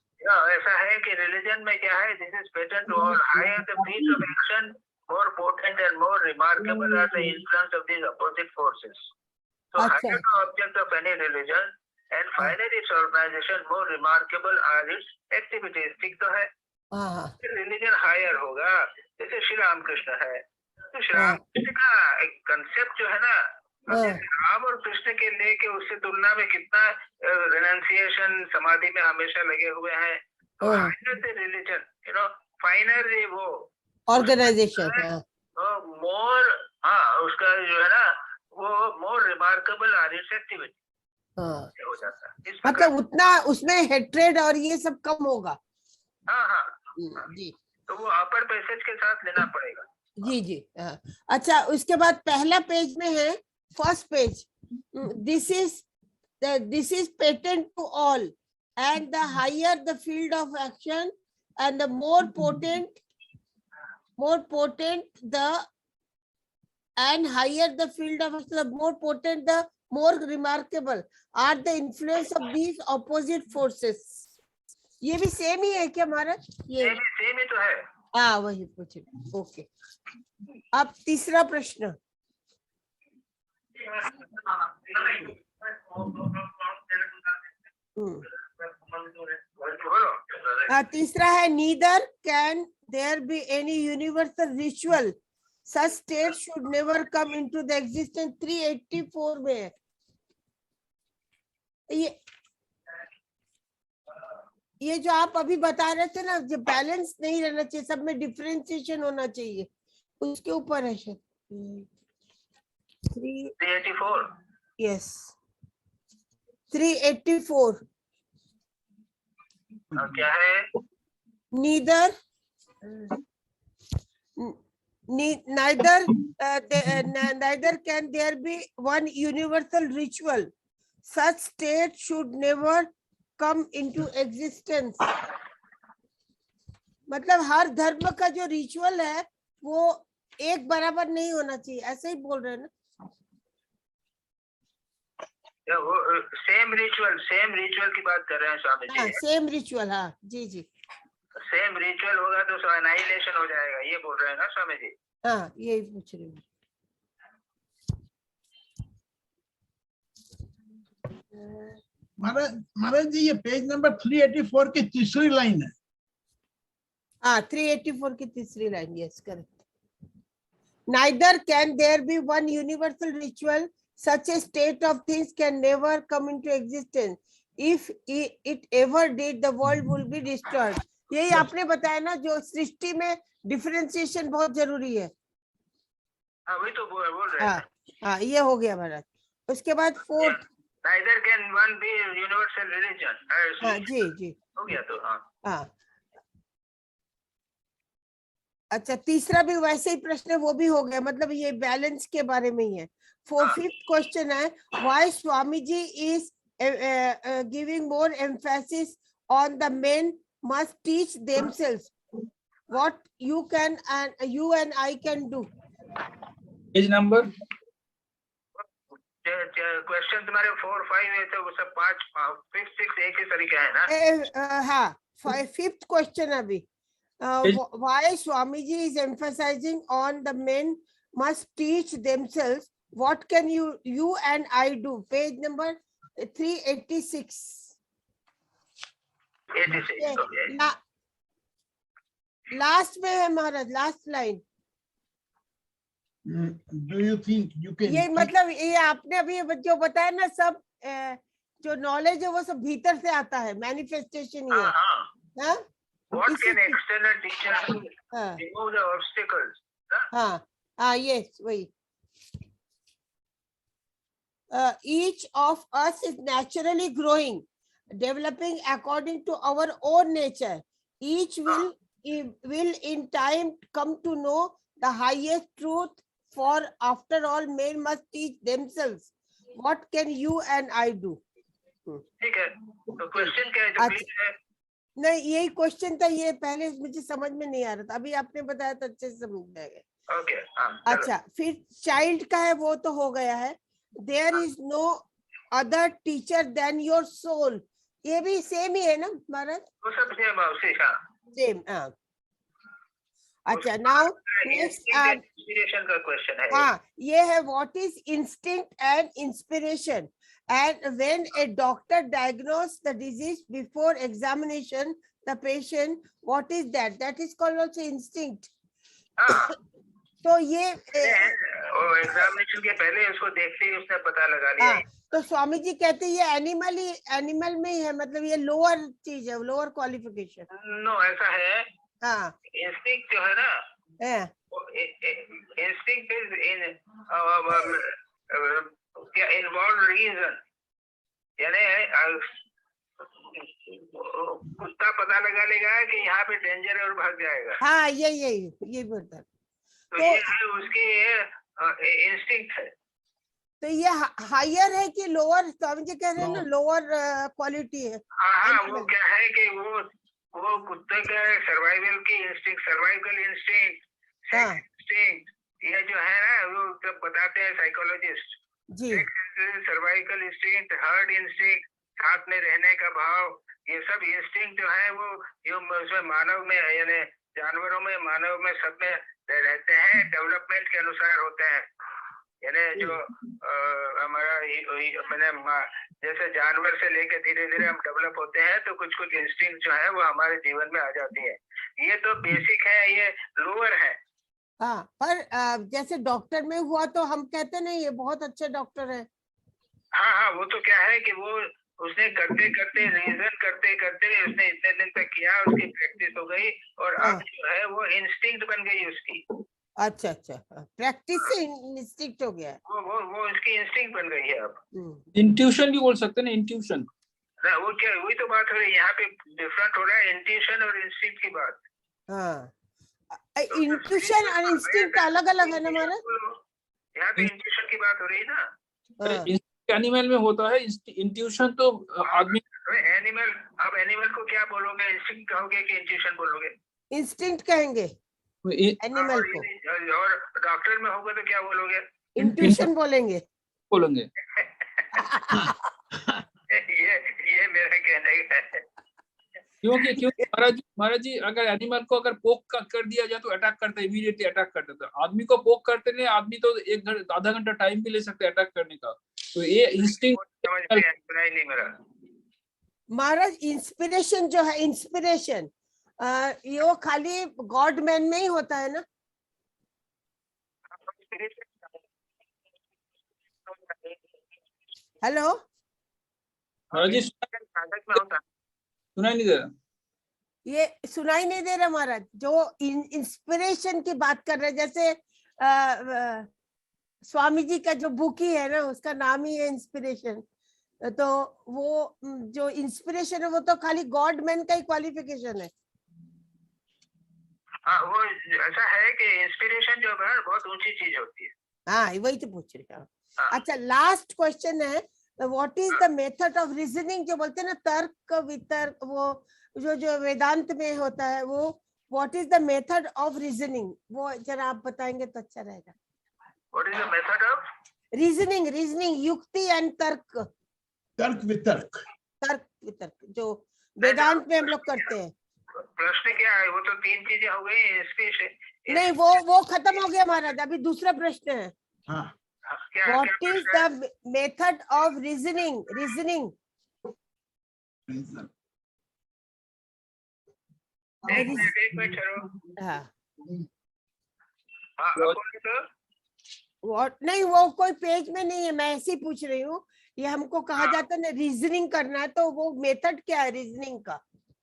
ऐसा है कि रिलीजन में क्या है, this is patent to all, higher the feat of action, more potent and more remarkable are the influence of these opposite forces. So higher the object of any religion and finer its organization, more remarkable are its activities. ठीक तो है? हाँ religion higher होगा, जैसे श्री रामकृष्ण है, तो श्री रामकृष्ण का एक कंसेप्ट जो है ना, राम और कृष्ण के लेके उससे तुलना में कितना रिनाउंसिएशन समाधि में हमेशा लगे हुए हैं। रिलीजन, यू नो, फाइनर वो ऑर्गेनाइजेशन, मोर, हाँ उसका जो है ना वो मोर रिमार्केबल आर इट्स एक्टिविटी हो जाता है। मतलब उतना उसमें हेट्रेड और ये सब कम होगा। हाँ हाँ जी, तो वो अपर पैसेज के साथ लेना पड़ेगा। जी जी हाँ। अच्छा, उसके बाद पहला पेज में है, first page, this is patent to all and the higher the field of action and the more potent the and higher the field of action, the more potent, the more remarkable are the influence of these opposite forces. ये भी same ही है क्या महाराज? ये same ही तो है। हाँ वही पूछे। ओके, अब तीसरा प्रश्न। तीसरा है, neither can there be any universal ritual such state should never come into the existence। 384 में है ये जो आप अभी बता रहे थे ना, जो बैलेंस नहीं रहना चाहिए, सब में डिफरेंशिएशन होना चाहिए, उसके ऊपर है शायद 384। यस 384 क्या है? Neither neither can there be one universal ritual, such state should never come into existence। मतलब हर धर्म का जो रिचुअल है वो एक बराबर नहीं होना चाहिए, ऐसे ही बोल रहे हैं ना? सेम रिचुअल की बात कर रहे हैं स्वामी जी। हाँ सेम रिचुअल, हाँ जी जी, सेम रिचुअल होगा तो एनाइलेशन हो जाएगा, ये बोल रहे हैं ना स्वामी जी? हाँ यही पूछ रही हूँ। महाराज जी, ये पेज नंबर 384 की तीसरी लाइन है। हाँ 384 की तीसरी line, yes correct. Neither can there be one universal ritual, such a state of things can never come into existence. If it ever did, the world will be destroyed। यही आपने बताया ना, जो सृष्टि में डिफरेंशिएशन बहुत जरूरी है। हाँ वही तो बोल रहे हैं। हाँ ये हो गया महाराज। उसके बाद fourth, Neither can one be universal religion। हाँ जी जी हो गया तो। हाँ अच्छा, तीसरा भी वैसे ही प्रश्न है, वो भी हो गया, मतलब ये बैलेंस के बारे में ही है। फिफ्थ क्वेश्चन है, why Swami ji is giving more emphasis on the men must teach themselves what you can and you and I can do। Page number? Question तुम्हारे 4, 5 है तो वो सब 5, 5, 6 एक ही तरीके है ना? हाँ फिफ्थ क्वेश्चन अभी, why Swamiji is emphasizing on the men must teach themselves what can you and I do। Page number 386। Last में है महाराज, last line. Do you think you can? ये मतलब ये आपने अभी जो बताया ना, सब जो नॉलेज है वो सब भीतर से आता है, मैनिफेस्टेशन ही है। हाँ? What इसी can की- external teacher do? हाँ Remove the obstacles. हाँ हाँ, यस वही। Each of us is naturally growing, developing according to our own nature. Each will in time come to know the highest truth, for after all men must teach themselves. What can you and I do? ठीक है, तो question क्या है जो अच्छा। clear है? नहीं, यही क्वेश्चन था, ये पहले मुझे समझ में नहीं आ रहा था, अभी आपने बताया तो अच्छे से समझ में आ गया। ओके, हाँ, चलो। अच्छा, फिर चाइल्ड का है वो तो हो गया है। There is no other teacher than your soul, ये भी सेम ही है ना महाराज? वो सब सेम है, उसी का। सेम, हाँ। अच्छा, नाउ नेक्स्ट, इंस्पिरेशन का क्वेश्चन है। हाँ, ये है what is instinct and inspiration, and when A doctor diagnose the disease before examination the patient, what is that? That is called also instinct. हाँ, तो ये वो एग्जामिनेशन के पहले उसको देखते ही उसने पता लगा लिया। हाँ, तो स्वामी जी कहते हैं ये एनिमल में ही है, मतलब ये लोअर चीज है, लोअर क्वालिफिकेशन। नो, ऐसा है, हाँ इंस्टिंक्ट जो है ना, है, इंस्टिंक्ट इज इन क्या इन्वॉल्व रीजन, यानी कुत्ता पता लगा लेगा कि यहाँ पे डेंजर है और भाग जाएगा। हाँ, यही बोलता है। तो ये है उसकी इंस्टिंक्ट है। तो ये हायर है कि लोअर? स्वामी जी कह रहे हैं ना लोअर क्वालिटी है। हाँ, वो क्या है कि वो कुत्ते का सर्वाइवल इंस्टिंक्ट, हाँ इंस्टिंक्ट, ये जो है ना, वो सब बताते हैं साइकोलॉजिस्ट जी। सर्वाइवल इंस्टिंक्ट, हर्ड इंस्टिंक्ट, साथ में रहने का भाव, ये सब इंस्टिंक्ट जो है वो उसमें मानव में, यानी जानवरों में, मानव में, सब में रहते हैं, डेवलपमेंट के अनुसार होते हैं। यानी जो हमारा मैंने जैसे जानवर से लेके धीरे धीरे हम डेवलप होते हैं, तो कुछ कुछ इंस्टिंक्ट जो है वो हमारे जीवन में आ जाती है। ये तो बेसिक है, ये लोअर है। हाँ, पर जैसे डॉक्टर में हुआ तो हम कहते नहीं ये बहुत अच्छे डॉक्टर है। हाँ, वो तो क्या है कि वो उसने करते करते रीजन करते करते उसने इतने दिन तक किया, उसकी प्रैक्टिस हो गई, और अब जो है वो इंस्टिंक्ट बन गई उसकी। अच्छा, प्रैक्टिस से इंस्टिंक्ट हो गया है। वो उसकी इंस्टिंक्ट बन गई है अब। इंट्यूशन भी बोल सकते हैं ना, इंट्यूशन। वो क्या, वही तो बात हो रही है, यहाँ पे डिफरेंट हो रहा है इंट्यूशन और इंस्टिंक्ट की बात। हाँ, इंट्यूशन और इंस्टिंक्ट अलग अलग है ना हमारा? यहाँ पे इंट्यूशन की बात हो रही है ना। एनिमल में होता है, इंट्यूशन तो आदमी। एनिमल, अब एनिमल को क्या बोलोगे, इंस्टिंक्ट कहोगे कि इंट्यूशन बोलोगे? इंस्टिंक्ट कहेंगे एनिमल को। और डॉक्टर में होगा तो क्या बोलोगे? इंट्यूशन बोलेंगे। ये मेरा कहने का है। क्योंकि महाराज जी अगर एनिमल को अगर पोक कर दिया जाए तो अटैक करता है, इमीडिएटली अटैक कर देता है। आदमी को पोक करते नहीं, आदमी तो आधा घंटा टाइम भी ले सकते हैं अटैक करने का। तो ये इंस्टिंक्ट नहीं मेरा महाराज, इंस्पिरेशन जो है, इंस्पिरेशन ये वो खाली गॉड मैन में ही होता है ना? हेलो महाराज जी, सुनाई नहीं दे रहा? ये सुनाई नहीं दे रहा महाराज। जो इंस्पिरेशन की बात कर रहे हैं, जैसे स्वामी जी का जो बुक ही है ना, उसका नाम ही है इंस्पिरेशन। तो वो जो इंस्पिरेशन है वो तो खाली गॉड मैन का ही क्वालिफिकेशन है। हाँ, वो ऐसा है कि इंस्पिरेशन जो है बहुत ऊंची चीज होती है। हाँ, वही तो पूछ रही हूँ। अच्छा, लास्ट क्वेश्चन है, what is the method of reasoning, जो बोलते हैं ना तर्क वितर्क, वो जो वेदांत में होता है, वो what is the method of reasoning, वो जरा आप बताएंगे तो अच्छा रहेगा। What is the method of reasoning, युक्ति एंड तर्क, तर्क वितर्क, जो वेदांत में हम लोग करते हैं। प्रश्न क्या है? वो तो तीन चीजें हो गई। नहीं, वो खत्म हो गया महाराज, अभी दूसरा प्रश्न है। हाँ, what is the method of reasoning? एक मिनट ठहरो। हाँ हाँ अब बोलो तो। व्हाट नहीं, वो कोई पेज में नहीं है, मैं ऐसे ही पूछ रही हूँ। ये हमको कहा जाता है ना रीजनिंग करना है, तो वो मेथड क्या है रीजनिंग का?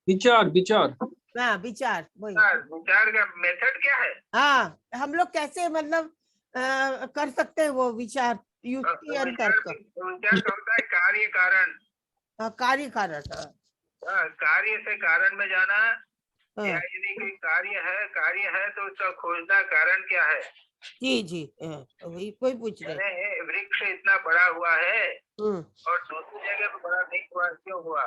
विचार विचार हाँ विचार, वही। विचार का मेथड क्या है? हाँ हम लोग कैसे मतलब कर सकते हैं वो विचार, युक्ति और तर्क। विचार का होता है कार्य कारण। कार्य कारण। कार्य से कारण में जाना, हाँ, या यदि कोई कार्य है तो उसका खोजना कारण क्या है। जी जी, वही कोई पूछ रहे। यानी वृक्ष इतना बड़ा हुआ है हम्म, और दूसरी जगह पे बड़ा नहीं हुआ, क्यों हुआ?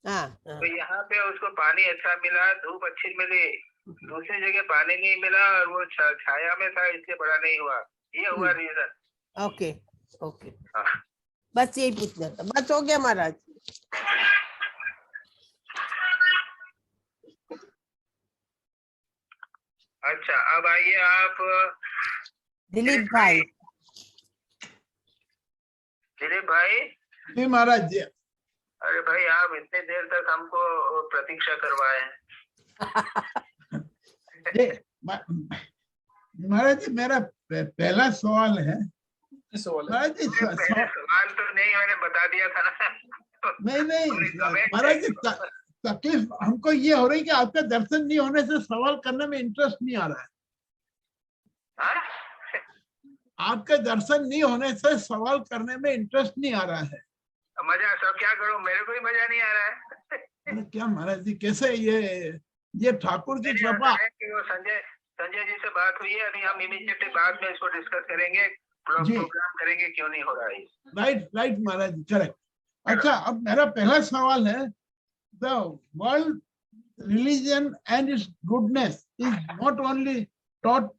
हाँ तो यहाँ पे उसको पानी अच्छा मिला, धूप अच्छी मिली, दूसरी जगह पानी नहीं मिला और वो छाया में था इसलिए बड़ा नहीं हुआ, ये हुआ रीजन। ओके ओके, हाँ। बस यही पूछना था, बस हो गया महाराज। अच्छा अब आइए आप दिलीप भाई। दिलीप भाई। जी महाराज जी। अरे भाई आप इतने देर तक हमको प्रतीक्षा करवाए हैं। महाराज जी मेरा पहला सवाल है। महाराज जी सवाल तो नहीं, मैंने बता दिया था ना। नहीं महाराज जी तकलीफ हमको ये हो रही है कि आपका दर्शन नहीं होने से सवाल करने में इंटरेस्ट नहीं आ रहा है। आपके दर्शन नहीं होने से सवाल करने में इंटरेस्ट नहीं आ रहा है। मजा सब क्या करूं, मेरे को ही मजा नहीं आ रहा है। क्या महाराज जी कैसे ये ठाकुर की कृपा। वो संजय जी से बात हुई है, अभी हम इमीडिएटली बाद में इसको डिस्कस करेंगे, प्रोग्राम करेंगे, क्यों नहीं हो रहा है। राइट महाराज जी, करेक्ट। अच्छा अब मेरा पहला सवाल है, the world religion and its goodness is not only taught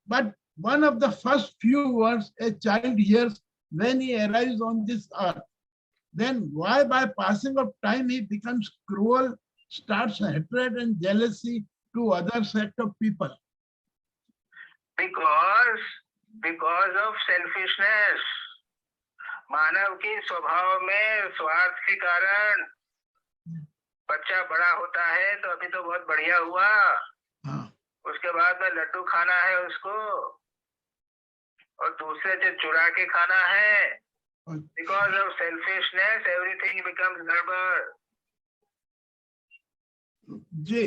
but one of the first few words a child hears when he arrives on this earth. Then why by passing of time he becomes cruel, starts hatred and jealousy to other sect of people? Because of selfishness. मानव की स्वभाव में स्वार्थ के कारण बच्चा बड़ा होता है तो अभी तो बहुत बढ़िया हुआ, उसके बाद में लड्डू खाना है उसको और दूसरे से चुरा के खाना है। Because of selfishness, everything becomes गड़बड़। जी,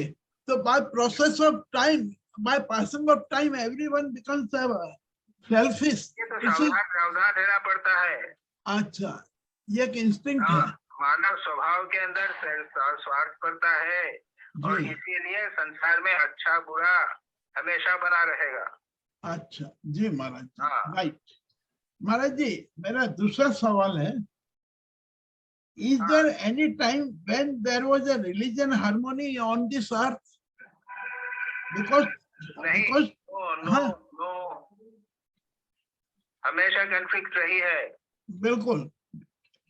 तो by process of time, by passing of time, everyone becomes selfish. ये तो सावधान रहना पड़ता है। अच्छा, ये एक इंस्टिंक्ट है। मानव स्वभाव के अंदर स्वार्थ पड़ता है और इसीलिए संसार में अच्छा बुरा हमेशा बना रहेगा। अच्छा जी महाराज जी, राइट। महाराज जी मेरा दूसरा सवाल है, is there any time when there was a religion harmony on this earth? Because no, हमेशा कॉन्फ्लिक्ट रही है। बिल्कुल।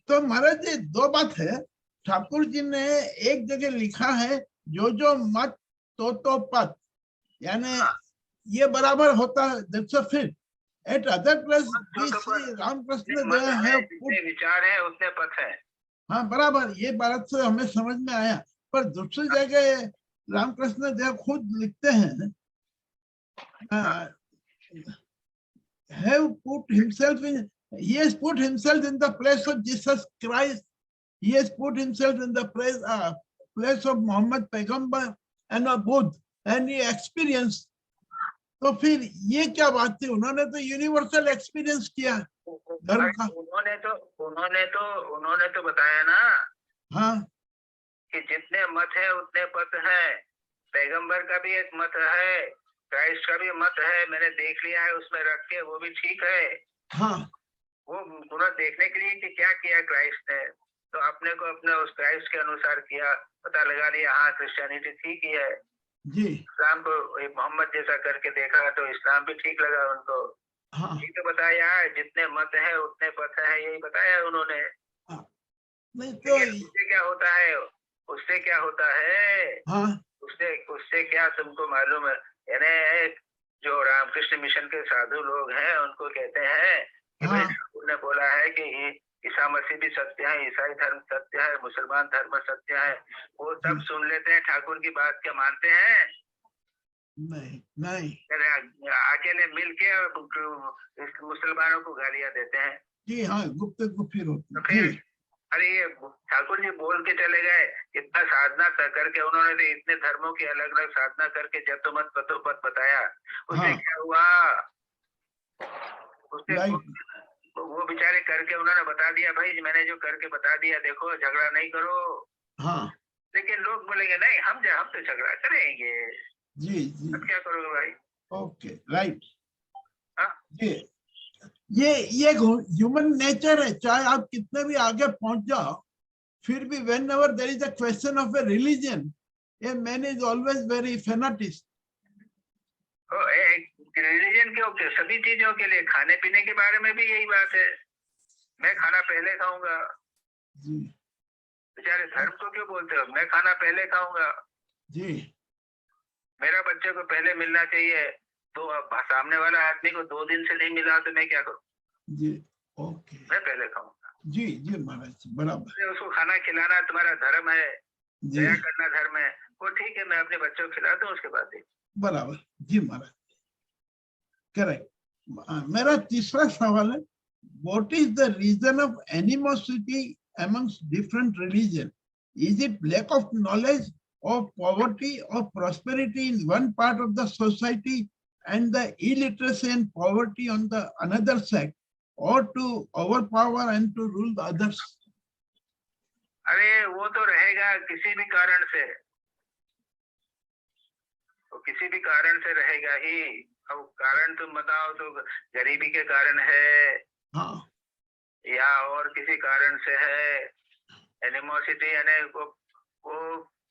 तो महाराज जी दो बात है, ठाकुर जी ने एक जगह लिखा है जो मत तो पत, यानी ये बराबर होता है। That's a fit at other place Ramakrishna Dev है, विचार है उतने पथ है। हाँ बराबर, ये बात से हमें समझ में आया। पर दूसरी जगह रामकृष्ण देव खुद लिखते हैं, have put himself in, he has put himself in the place of Jesus Christ, he has put himself in the place of Muhammad Paigambar and of Buddha, and he experienced। तो फिर ये क्या बात थी? उन्होंने तो यूनिवर्सल एक्सपीरियंस किया धर्म का। उन्होंने तो बताया ना, हाँ, कि जितने मत है उतने पथ है। पैगंबर का भी एक मत है, क्राइस्ट का भी मत है, मैंने देख लिया है उसमें रख के, वो भी ठीक है। हाँ, वो पूरा देखने के लिए कि क्या किया क्राइस्ट ने, तो अपने को अपने उस क्राइस्ट के अनुसार किया, पता लगा लिया हाँ क्रिश्चियनिटी ठीक ही है जी। इस्लाम को मोहम्मद जैसा करके देखा तो इस्लाम भी ठीक लगा उनको। हाँ, ठीक तो बताया है, जितने मत है उतने पथ है, यही बताया उन्होंने। नहीं तो उससे क्या होता है, उससे क्या होता है, हाँ, उससे क्या तुमको मालूम है? यानी जो रामकृष्ण मिशन के साधु लोग हैं उनको कहते हैं कि भाई ठाकुर ने बोला है कि ईसा मसीह भी सत्य है, ईसाई धर्म सत्य है, मुसलमान धर्म सत्य है, वो सब सुन लेते हैं, ठाकुर की बात क्या मानते हैं? नहीं नहीं अकेले मिल के मुसलमानों को गालियां देते हैं। जी हाँ, गुप्त फिर तो होती फिर जी। अरे ये ठाकुर जी बोल के चले गए, इतना साधना करके उन्होंने तो इतने धर्मों की अलग अलग साधना करके जतोमत पतोपत बताया, उससे हाँ। क्या हुआ? उससे राइट। वो बेचारे करके उन्होंने बता दिया, भाई मैंने जो करके बता दिया, देखो झगड़ा नहीं करो। हाँ लेकिन लोग बोलेंगे नहीं, हम तो झगड़ा करेंगे। जी जी। अब क्या करोगे भाई? Okay right. हाँ? ये ह्यूमन नेचर है, चाहे आप कितने भी आगे पहुंच जाओ, फिर भी whenever there is a question of a religion, a man is always very fanatist. Religion के सभी चीजों के लिए, खाने पीने के बारे में भी यही बात है, मैं खाना पहले खाऊंगा। जी बेचारे धर्म को क्यों बोलते हो? मैं खाना पहले खाऊंगा, जी। मेरा बच्चे को पहले मिलना चाहिए, तो अब सामने वाला आदमी को 2 दिन से नहीं मिला तो मैं क्या करूं? जी ओके। मैं पहले खाऊंगा। जी जी महाराज जी, बराबर। उसको खाना खिलाना तुम्हारा धर्म है, जी दया करना धर्म है, वो ठीक है, मैं अपने बच्चों को खिलाता हूँ, उसके बाद ही। बराबर जी महाराज, करेक्ट। मेरा तीसरा सवाल है, what is the reason of animosity amongst different religions? Is it lack of knowledge or poverty or prosperity in one part of the society and the illiteracy and poverty on the another side, or to overpower and to rule the others? अरे वो तो रहेगा किसी भी कारण से, वो किसी भी कारण से रहेगा ही। अब कारण तुम बताओ तो गरीबी के कारण है, हाँ या और किसी कारण से है। एनिमोसिटी यानी वो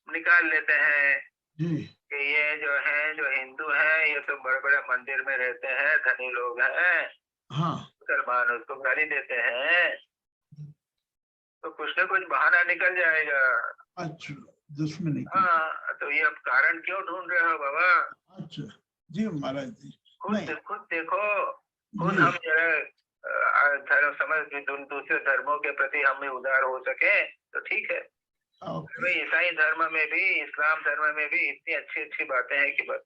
निकाल लेते हैं जी कि ये जो है, जो हिंदू है, ये तो बड़े बड़े मंदिर में रहते हैं, धनी लोग हैं, हाँ मुसलमान उसको गाली देते हैं, तो कुछ न कुछ बहाना निकल जाएगा। अच्छा, दुश्मनी। हाँ, तो ये अब कारण क्यों ढूंढ रहे हो बाबा? अच्छा जी महाराज जी। खुद देखो, खुद जी। हम धर्म समझ दूसरे धर्मों के प्रति हम भी उदार हो सके तो ठीक है। ओके ईसाई धर्म में भी, इस्लाम धर्म में भी इतनी अच्छी अच्छी बातें हैं कि बस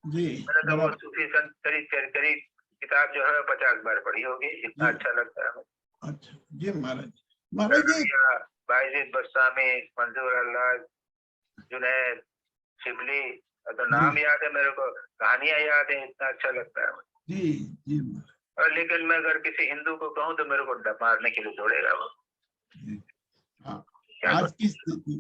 जी। मैंने तो वो सूफी संत करीब किताब जो है 50 बार पढ़ी होगी, इतना अच्छा लगता है हमें। अच्छा जी महाराज। महाराज जी, बायजीद बस्तामी, मंजूर अल्लाह, जुनैद, शिबली, तो नाम याद है मेरे को, कहानियां याद है, इतना अच्छा लगता है जी जी। और लेकिन मैं अगर किसी हिंदू को कहूँ तो मेरे को मारने के लिए दौड़ेगा वो। हाँ, आज की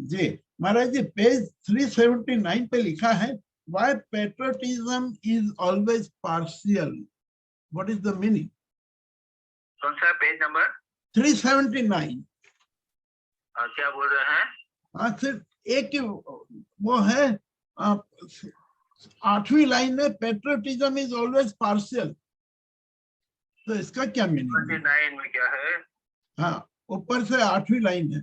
जी महाराज जी, पेज 379 पे लिखा है, why patriotism is always partial? What is the meaning? कौन सा पेज नंबर? 379। क्या बोल रहे हैं? हाँ, सिर्फ एक वो है, 8वीं लाइन में पेट्रियोटिज्म इज ऑलवेज पार्शियल, तो इसका क्या मीनिंग है? 29 में क्या है? हाँ, ऊपर से 8वीं लाइन है,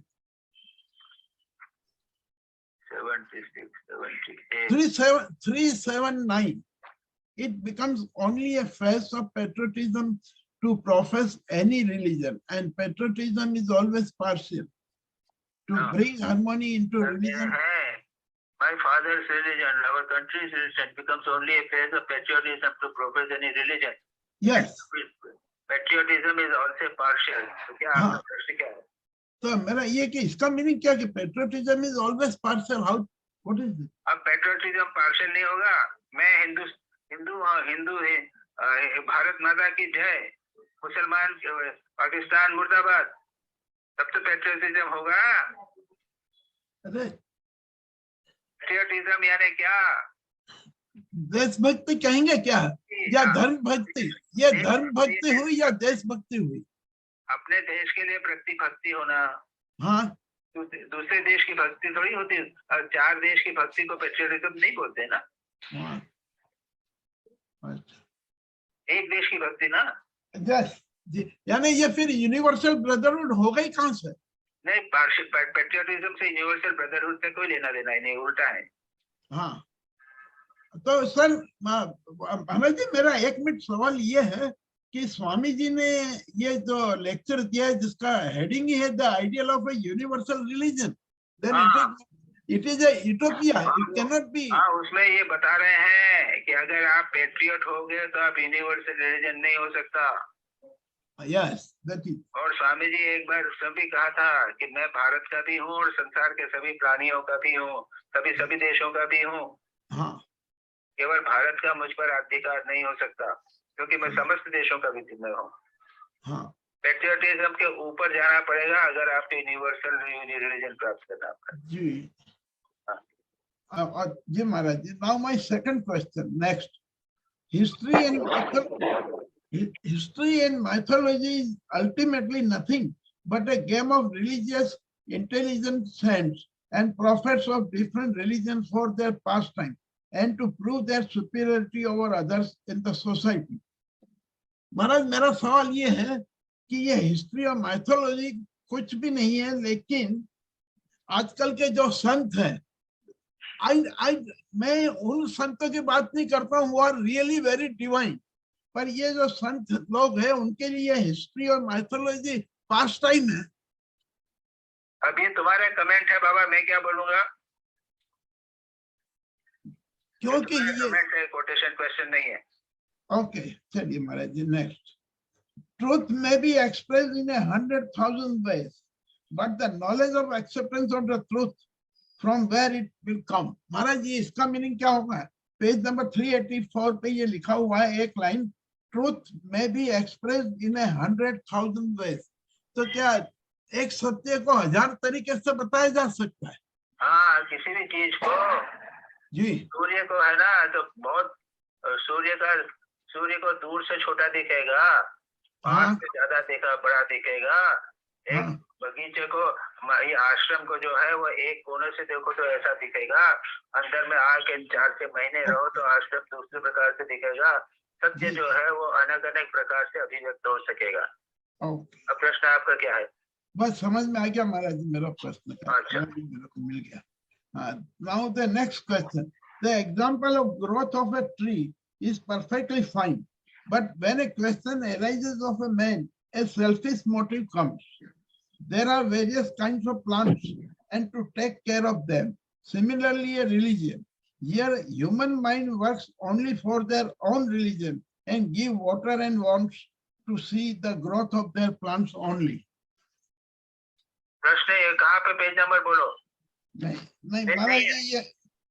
379. It becomes only a phase of patriotism to profess any religion, and patriotism is always partial. To bring harmony into religion. My father's religion, our country's religion becomes only a phase of patriotism to profess any religion. Yes. Patriotism is also partial. तो क्या आपका प्रश्न क्या है? तो मेरा ये कि इसका मीनिंग क्या कि patriotism is always partial. How? What is it? अब patriotism partial नहीं होगा। मैं हिंदू है, भारत माता की जय, मुसलमान पाकिस्तान मुर्दाबाद, तब तो patriotism होगा। अरे पेट्रियोटिज्म यानी क्या? देशभक्ति कहेंगे क्या, या धर्म भक्ति? ये धर्म भक्ति हुई या देशभक्ति हुई? अपने देश के लिए भक्ति होना। हाँ, दूसरे देश की भक्ति थोड़ी होती है। 4 देश की भक्ति को पेट्रियोटिज्म नहीं बोलते ना। हाँ। अच्छा। एक देश की भक्ति ना। जी, यानी ये फिर यूनिवर्सल ब्रदरहुड हो गई कहाँ से? नहीं, पेट्रियोटिज्म से यूनिवर्सल ब्रदरहुड से कोई लेना देना ही नहीं, उल्टा है। हाँ, तो सर महाराज जी, मेरा 1 मिनट सवाल ये है कि स्वामी जी ने ये जो लेक्चर दिया है जिसका हेडिंग ही है the ideal of a universal religion, then it is a utopia, it can not be. हाँ, उसमें ये बता रहे हैं कि अगर आप पेट्रियट हो गए तो आप यूनिवर्सल रिलीजन नहीं हो सकता। Yes that is. और स्वामी जी एक बार सभी कहा था कि मैं भारत का भी हूँ और संसार के सभी प्राणियों का भी हूँ, सभी देशों का भी हूँ। हाँ केवल भारत का मुझ पर अधिकार नहीं हो सकता, क्योंकि मैं समस्त देशों का भी जिम्मे हूँ। हाँ पेट्रियटिज्म के ऊपर जाना पड़ेगा अगर आप यूनिवर्सल रिलीजन प्राप्त करना है। जी जी Maharaj ji. Now my second question next, history and mythology is ultimately nothing but a game of religious intelligent saints and prophets of different religions for their pastime and to prove their superiority over others in the society. महाराज मेरा सवाल ये है कि ये history और mythology कुछ भी नहीं है, लेकिन आजकल के जो संत हैं, मैं उन संतों की बात नहीं करता हूँ, वो आर रियली वेरी डिवाइन, पर ये जो संत लोग हैं उनके लिए हिस्ट्री और माइथोलॉजी पास्ट टाइम है। अब ये तुम्हारा कमेंट है बाबा, मैं क्या बोलूंगा, क्योंकि ये कमेंट है, कोटेशन क्वेश्चन नहीं है। ओके चलिए Maharaj ji next, truth may be expressed in 100,000 ways, but the knowledge of acceptance of the truth from where it will come. महाराज जी इसका मीनिंग क्या होगा? पेज नंबर 384 पे ये लिखा हुआ है एक line, truth may be expressed in 100,000 ways. तो क्या एक सत्य को 1000 तरीके से बताया जा सकता है? हाँ, किसी भी चीज को, जी सूर्य को है ना, तो बहुत सूर्य को दूर से छोटा दिखेगा, पास से ज्यादा बड़ा दिखेगा। एक बगीचे को, ये आश्रम को जो है वो एक कोने से देखो तो ऐसा दिखेगा, अंदर में आके 4-6 महीने रहो तो आश्रम दूसरे प्रकार से दिखेगा। सत्य जो है वो अनेक प्रकार से अभिव्यक्त हो सकेगा। अब प्रश्न आपका क्या है? बस समझ में आ गया महाराज जी मेरा प्रश्न का, अच्छा। मेरे को मिल गया। Now the next question, the example of growth of a tree is perfectly fine, but when a question arises of a man, a selfish motive comes. There are various kinds of plants and to take care of them. Similarly, a religion. Here, human mind works only for their own religion and give water and wants to see the growth of their plants only. प्रश्न ये कहाँ पे, page number बोलो। नहीं महाराज जी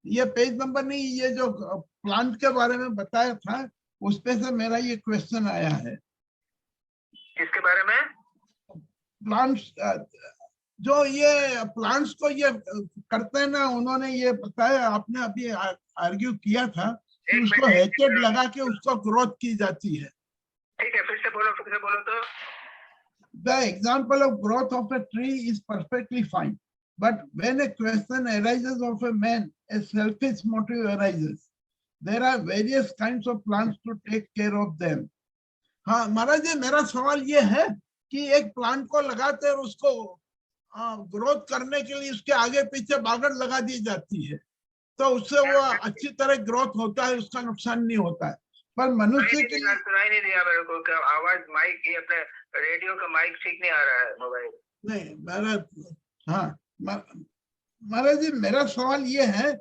ये page number नहीं, ये जो प्लांट के बारे में बताया था उस पे से मेरा ये क्वेश्चन आया है। किसके बारे में? प्लांट्स, जो ये प्लांट्स को ये करते हैं ना, उन्होंने ये बताया, आपने अभी आर्ग्यू किया था कि उसको हैचेट लगा के उसको ग्रोथ की जाती है। ठीक है, फिर से बोलो तो। The example of growth of a tree is perfectly fine, but when a question arises of a man, a selfish motive arises. There are various kinds of plants to take care of them. हाँ महाराज जी मेरा सवाल ये है कि एक plant को लगाते हैं और उसको ग्रोथ करने के लिए उसके आगे पीछे बागड़ लगा दी जाती है, तो उससे वो अच्छी तरह ग्रोथ होता है, उसका नुकसान नहीं होता है। पर मनुष्य के लिए सुनाई नहीं दिया मेरे को, क्या आवाज, माइक, ये अपने रेडियो का माइक ठीक नहीं आ रहा है, मोबाइल नहीं महाराज। हाँ महाराज जी मेरा सवाल ये है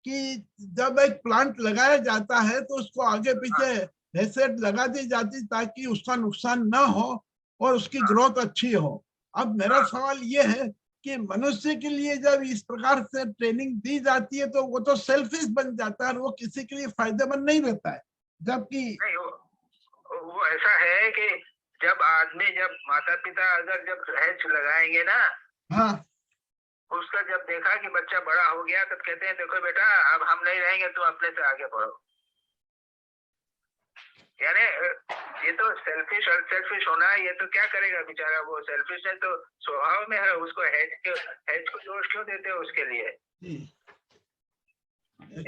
कि जब एक प्लांट लगाया जाता है तो उसको आगे पीछे हेसेट लगा दी जाती ताकि उसका नुकसान ना हो और उसकी ग्रोथ अच्छी हो। अब मेरा सवाल ये है कि मनुष्य के लिए जब इस प्रकार से ट्रेनिंग दी जाती है तो वो तो सेल्फिश बन जाता है और वो किसी के लिए फायदेमंद नहीं रहता है। जबकि वो ऐसा है कि जब माता पिता अगर जब हैच लगाएंगे ना, हाँ उसका जब देखा कि बच्चा बड़ा हो गया तब कहते हैं देखो बेटा अब हम नहीं रहेंगे, तुम अपने से आगे बढ़ो। यानी ये तो सेल्फिश होना है, ये तो क्या करेगा बेचारा, वो सेल्फिश है तो स्वभाव में है, उसको हैच को दोष क्यों देते हो उसके लिए?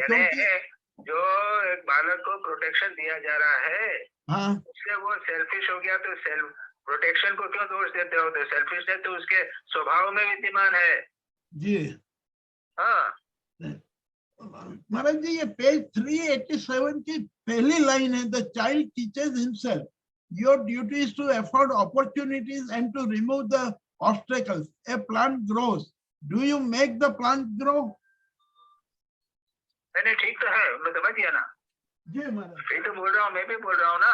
यानी जो एक बालक को प्रोटेक्शन दिया जा रहा है, हाँ उससे वो सेल्फिश हो गया तो सेल्फ प्रोटेक्शन को क्यों दोष देते हो? तो सेल्फिशनेस तो उसके स्वभाव में विद्यमान है जी। हाँ महाराज जी ये पेज 387 की पहली लाइन है, the child teachers himself your duty is to afford opportunities and to remove the obstacles. A plant grows. Do you make the plant grow? नहीं ठीक तो है, मैं समझ गया ना, जी महाराज। फिर तो बोल रहा हूँ, मैं भी बोल रहा हूँ ना,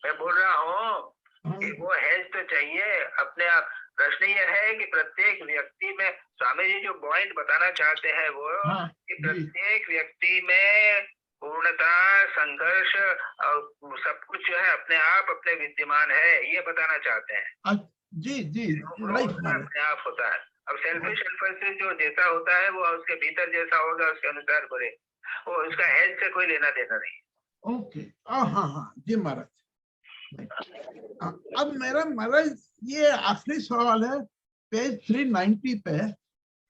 मैं बोल रहा हूँ कि हाँ, वो हेज तो चाहिए अपने आप। प्रश्न ये है कि प्रत्येक व्यक्ति में, स्वामी जी जो पॉइंट बताना चाहते हैं वो हाँ, कि जी। प्रत्येक व्यक्ति में पूर्णता, संघर्ष और सब कुछ जो है अपने आप अपने विद्यमान है, ये बताना चाहते हैं। जी जी वो राइट उसका महाराज। अपने आप होता है। अब सेल्फिश एम्फेसिस जो जैसा होता है वो उसके भीतर जैसा होगा उसके अनुसार करे, वो उसका हेल्थ से कोई लेना देना नहीं। ओके, हाँ हाँ जी महाराज। अब मेरा महाराज ये आखिरी सवाल है, पेज 390 पे,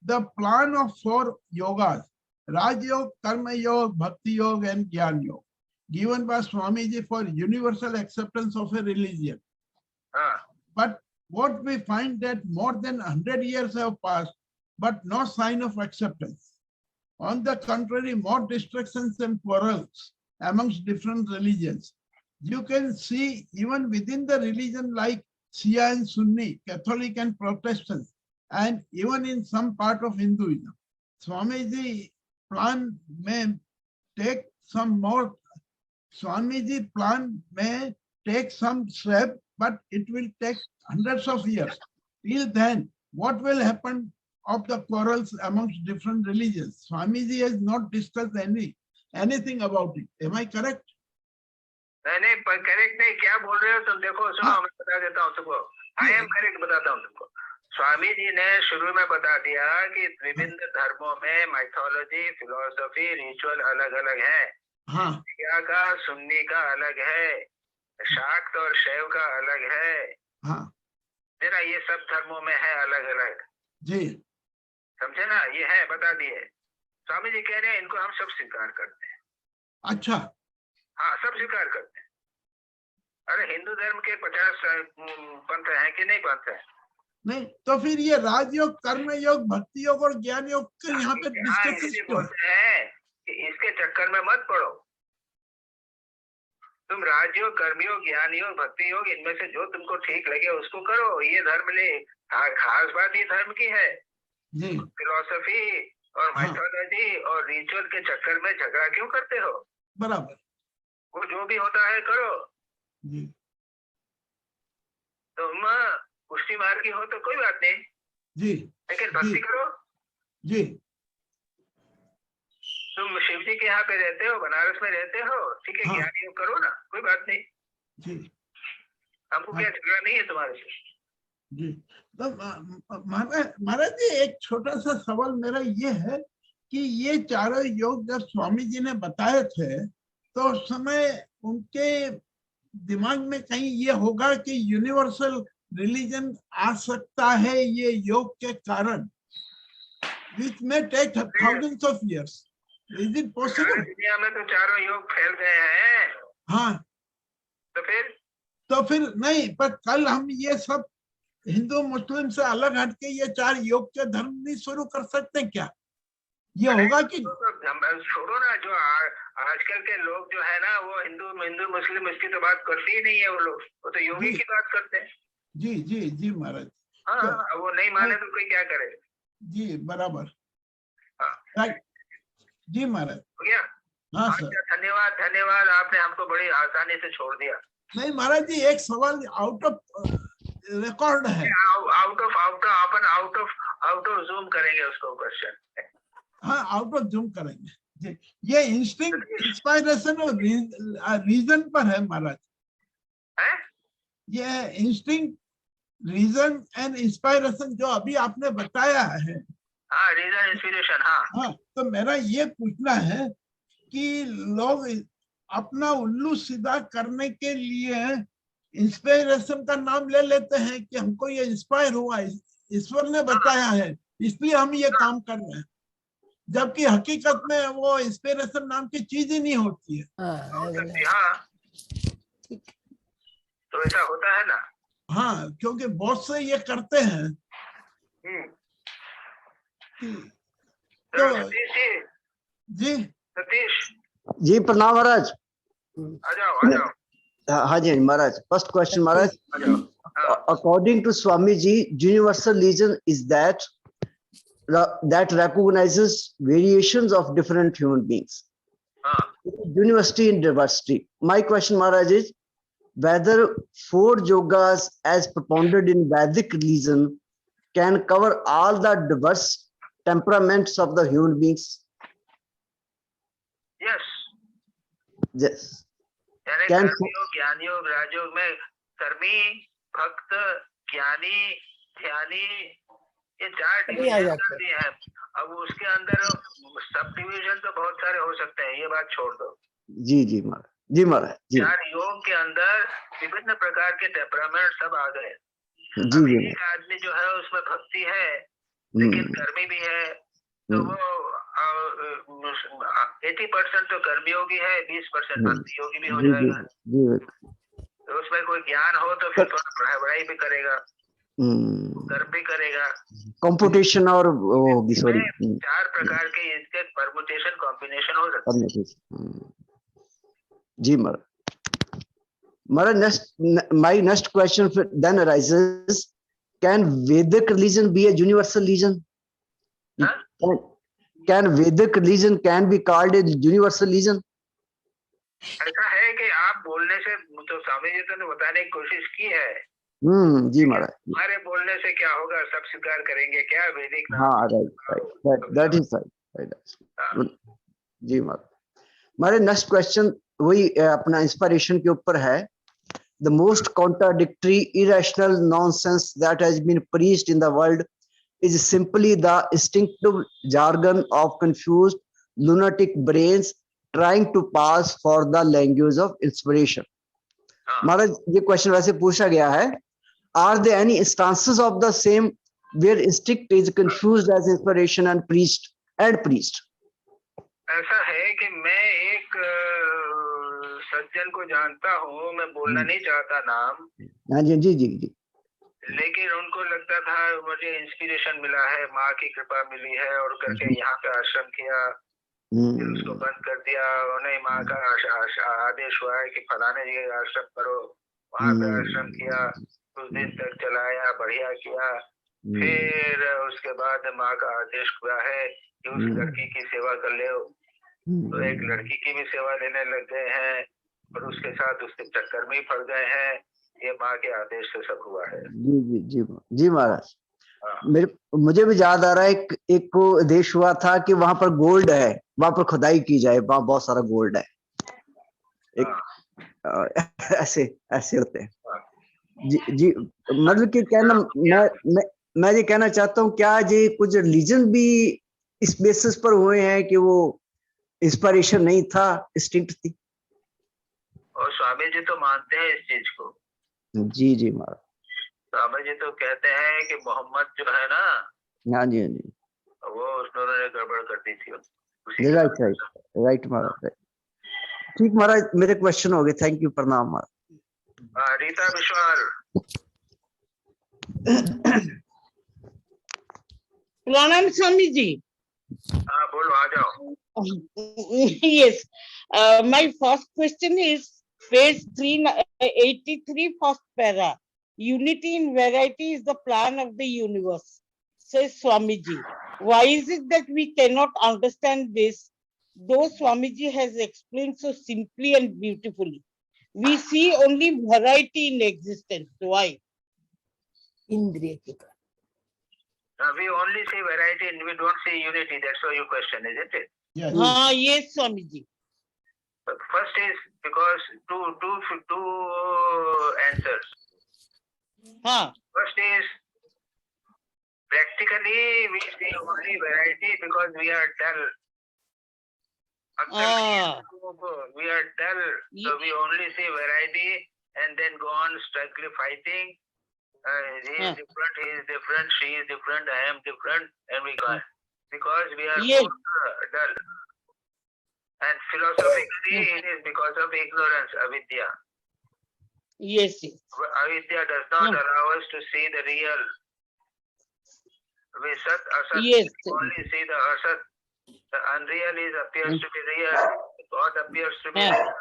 द प्लान ऑफ 4 योगास, राजयोग, कर्म योग, भक्ति योग एंड ज्ञान योग, given by Swamiji for universal acceptance of a religion. हाँ, But what we find that more than 100 years have passed, but no sign of acceptance. On the contrary, more distractions and quarrels amongst different religions. You can see even within the religion like Shia and Sunni, Catholic and Protestant, and even in some part of Hinduism. Swamiji plan may take some more, Swamiji plan may take some step, but it will take hundreds of years. Till then, what will happen of the quarrels amongst different religions? Swamiji has not discussed anything about it. Am I correct? नहीं correct नहीं, क्या बोल रहे हो तुम? देखो सुनो, मैं बता देता हूँ तुमको, आई एम करेक्ट बताता हूँ तुमको। स्वामी जी ने शुरू में बता दिया कि विभिन्न धर्मों में माइथोलॉजी, फिलोसफी, रिचुअल अलग अलग है। हाँ, शिया का, सुन्नी का अलग है, शाक्त और शैव का अलग है, हाँ तेरा ये सब धर्मों में है अलग अलग, जी, समझे ना? ये है, बता दिए। स्वामी जी कह रहे हैं इनको हम सब स्वीकार करते हैं। अच्छा, हाँ, सब स्वीकार करते हैं। अरे हिंदू धर्म के 50 पंथ हैं कि नहीं पंथ है? नहीं तो फिर ये राजयोग, कर्म योग, भक्ति योग और ज्ञान योग के यहाँ पे हाँ, डिस्कशन इसलिए क्यों है? बोलते हैं कि इसके चक्कर में मत पड़ो। तुम राजयोग, कर्मयोग, ज्ञान योग, भक्ति योग, इनमें से जो तुमको ठीक लगे उसको करो। ये धर्म ले, खास बात ये धर्म की है। जी, फिलोसफी और हाँ। माइथोलॉजी और रिचुअल के चक्कर में झगड़ा क्यों करते हो? बराबर, वो जो भी होता है करो। जी तुम कुश्ती मार की हो तो कोई बात नहीं, जी लेकिन भक्ति करो। जी तुम शिव जी के यहाँ पे रहते हो, बनारस में रहते हो, ठीक है, हाँ। ज्ञान योग करो ना, कोई बात नहीं। जी हमको क्या झगड़ा नहीं है तुम्हारे से। जी। तो महाराज जी, एक छोटा सा सवाल मेरा ये है कि ये चारों योग जब स्वामी जी ने बताए थे तो उस समय उनके दिमाग में कहीं ये होगा कि यूनिवर्सल रिलीजन आ सकता है ये योग के कारण, which may take thousands of years. Is it possible? सारी दुनिया में तो चारों योग फैल गए हैं, हाँ, तो फिर नहीं, पर कल हम ये सब हिंदू मुस्लिम से अलग हटके ये 4 योग के धर्म नहीं शुरू कर सकते क्या? ये होगा कि छोड़ो ना, जो आजकल के लोग जो है ना वो हिंदू मुस्लिम इसकी तो बात करते ही नहीं है। वो लोग, वो तो योगी की बात करते हैं। जी जी जी महाराज, हाँ, वो नहीं माने तो कोई क्या करे? जी बराबर, हाँ। राइट जी महाराज। हो गया? हाँ अच्छा, सर। धन्यवाद धन्यवाद, आपने हमको बड़ी आसानी से छोड़ दिया। नहीं महाराज जी, एक सवाल आउट ऑफ रिकॉर्ड है। आउट ऑफ जूम करेंगे उसको क्वेश्चन। हाँ, आउट ऑफ जूम करेंगे जी। ये इंस्टिंक्ट, इंस्पायरेशन और रीजन पर है महाराज। है? ये इंस्टिंक्ट, रीजन एंड इंस्पायरेशन जो अभी आपने बताया है, हाँ, रीजन इंस्पिरेशन, हाँ। हाँ, तो मेरा ये पूछना है कि लोग अपना उल्लू सीधा करने के लिए इंस्पायरेशन का नाम ले लेते हैं कि हमको ये इंस्पायर हुआ, ईश्वर ने बताया है इसलिए हम ये काम कर रहे हैं, जबकि हकीकत में वो इंस्पिरेशन नाम की चीज ही नहीं होती है। हाँ, तो ऐसा होता है ना। हाँ, क्योंकि बहुत से ये करते हैं। तो सतीश जी, सतीश जी प्रणाम महाराज। आ जाओ। Haji Maharaj, first question Maharaj. आ जाओ. हाँ. According to Swamiji, universal religion is that recognizes variations of different human beings. हाँ. University in diversity. My question, Maharaj, is whether 4 yogas as propounded in Vedic religion can cover all the diverse temperaments of the human beings. Yes. Yes. यानी Can- कर्मयोग, ज्ञानयोग, राजयोग में कर्मी, भक्त, ज्ञानी, ध्यानी, ये 4 division कर दिए हैं. अब उसके अंदर सब डिवीजन तो बहुत सारे हो सकते हैं, ये बात छोड़ दो. जी महाराज. जी महाराज. जी 4 योग के अंदर विभिन्न प्रकार के टेम्परामेंट सब आ गए. जी अब जी. एक आदमी जो है उसमें भक्ति है, लेकिन कर्मी भी है, तो वो 80% तो कर्मयोगी है, 20% भक्ति योगी भी हो जी जाएगा. जी. तो उसमें कोई ज्ञान हो तो फिर थोड़ा पढ़ाई भी करेगा, कर्म भी करेगा. कंप्यूटेशन और वो होगी, सॉरी. 4 प्रकार के इसके परमुटेशन कॉम्बिनेशन हो सकते हैं. जी महाराज. Maharaj, my next question then arises: can Vedic religion be a universal religion? Huh? Can Vedic religion can be called a universal religion? ऐसा है कि आप बोलने से तो स्वामी जी तो ने बताने की कोशिश की है. जी महाराज. हमारे बोलने से क्या होगा, सब स्वीकार करेंगे क्या वैदिक नाम? हाँ, right. That is right. हाँ. जी महाराज. हमारे नेक्स्ट क्वेश्चन वही अपना इंस्पिरेशन के ऊपर है. The most contradictory, irrational nonsense that has been preached in the world is simply the instinctive jargon of confused lunatic brains trying to pass for the language of inspiration. महाराज, ये question वैसे पूछा गया है. Are there any instances of the same where instinct is confused as inspiration and preached? ऐसा है कि मैं एक सज्जन को जानता हूँ, मैं बोलना नहीं चाहता नाम. हाँ जी जी जी जी. लेकिन उनको लगता था मुझे इंस्पिरेशन मिला है, माँ की कृपा मिली है, और करके यहाँ पे आश्रम किया, फिर उसको बंद कर दिया. उन्हें माँ का आदेश हुआ है कि फलाने जगह आश्रम करो, वहां पे आश्रम किया, कुछ दिन तक चलाया, बढ़िया किया. फिर उसके बाद माँ का आदेश हुआ है कि उस लड़की की सेवा कर ले, तो एक लड़की की भी सेवा लेने लग गए हैं, और उसके साथ उसके चक्कर में ही पड़ गए हैं. ये माँ के आदेश से सब हुआ है. जी जी जी जी महाराज. मुझे भी याद आ रहा है, एक को आदेश हुआ था कि वहां पर गोल्ड है, वहां पर खुदाई की जाए, वहां बहुत सारा गोल्ड है. एक ऐसे होते हैं. जी मतलब कि कहना मैं ये कहना चाहता हूँ, क्या ये कुछ रिलीजन भी इस बेसिस पर हुए हैं कि वो इंस्पिरेशन नहीं था, इंस्टिंक्ट थी? और स्वामी जी तो मानते हैं इस चीज को. जी जी महाराज. स्वामी जी तो कहते हैं कि मोहम्मद जो है ना, हाँ जी हाँ जी, वो उन्होंने गड़बड़ कर दी थी. राइट महाराज. ठीक महाराज, मेरे क्वेश्चन हो गए. Thank you. प्रणाम महाराज. रीता विश्वाल. प्रणाम स्वामी जी. हाँ बोलो, आ जाओ. Yes, my first question is page 383, first para. Unity in variety is the plan of the universe, says Swamiji. Why is it that we cannot understand this, though Swamiji has explained so simply and beautifully? We see only variety in existence. Why? We only see variety and we don't see unity. That's why your question, isn't it? Yes. Yes, Swamiji. First is because two answers. First is practically we see only variety because we are dull. We are dull, so we only see variety and then go on struggling, fighting. He is different, he is different, she is different, I am different, and we go on. Because we are dull. And philosophically, it is because of ignorance, avidya. Yes. Avidya does not allow us to see the real. We sat, asat, only see the asat. The unreal appears to be real. God appears to be real.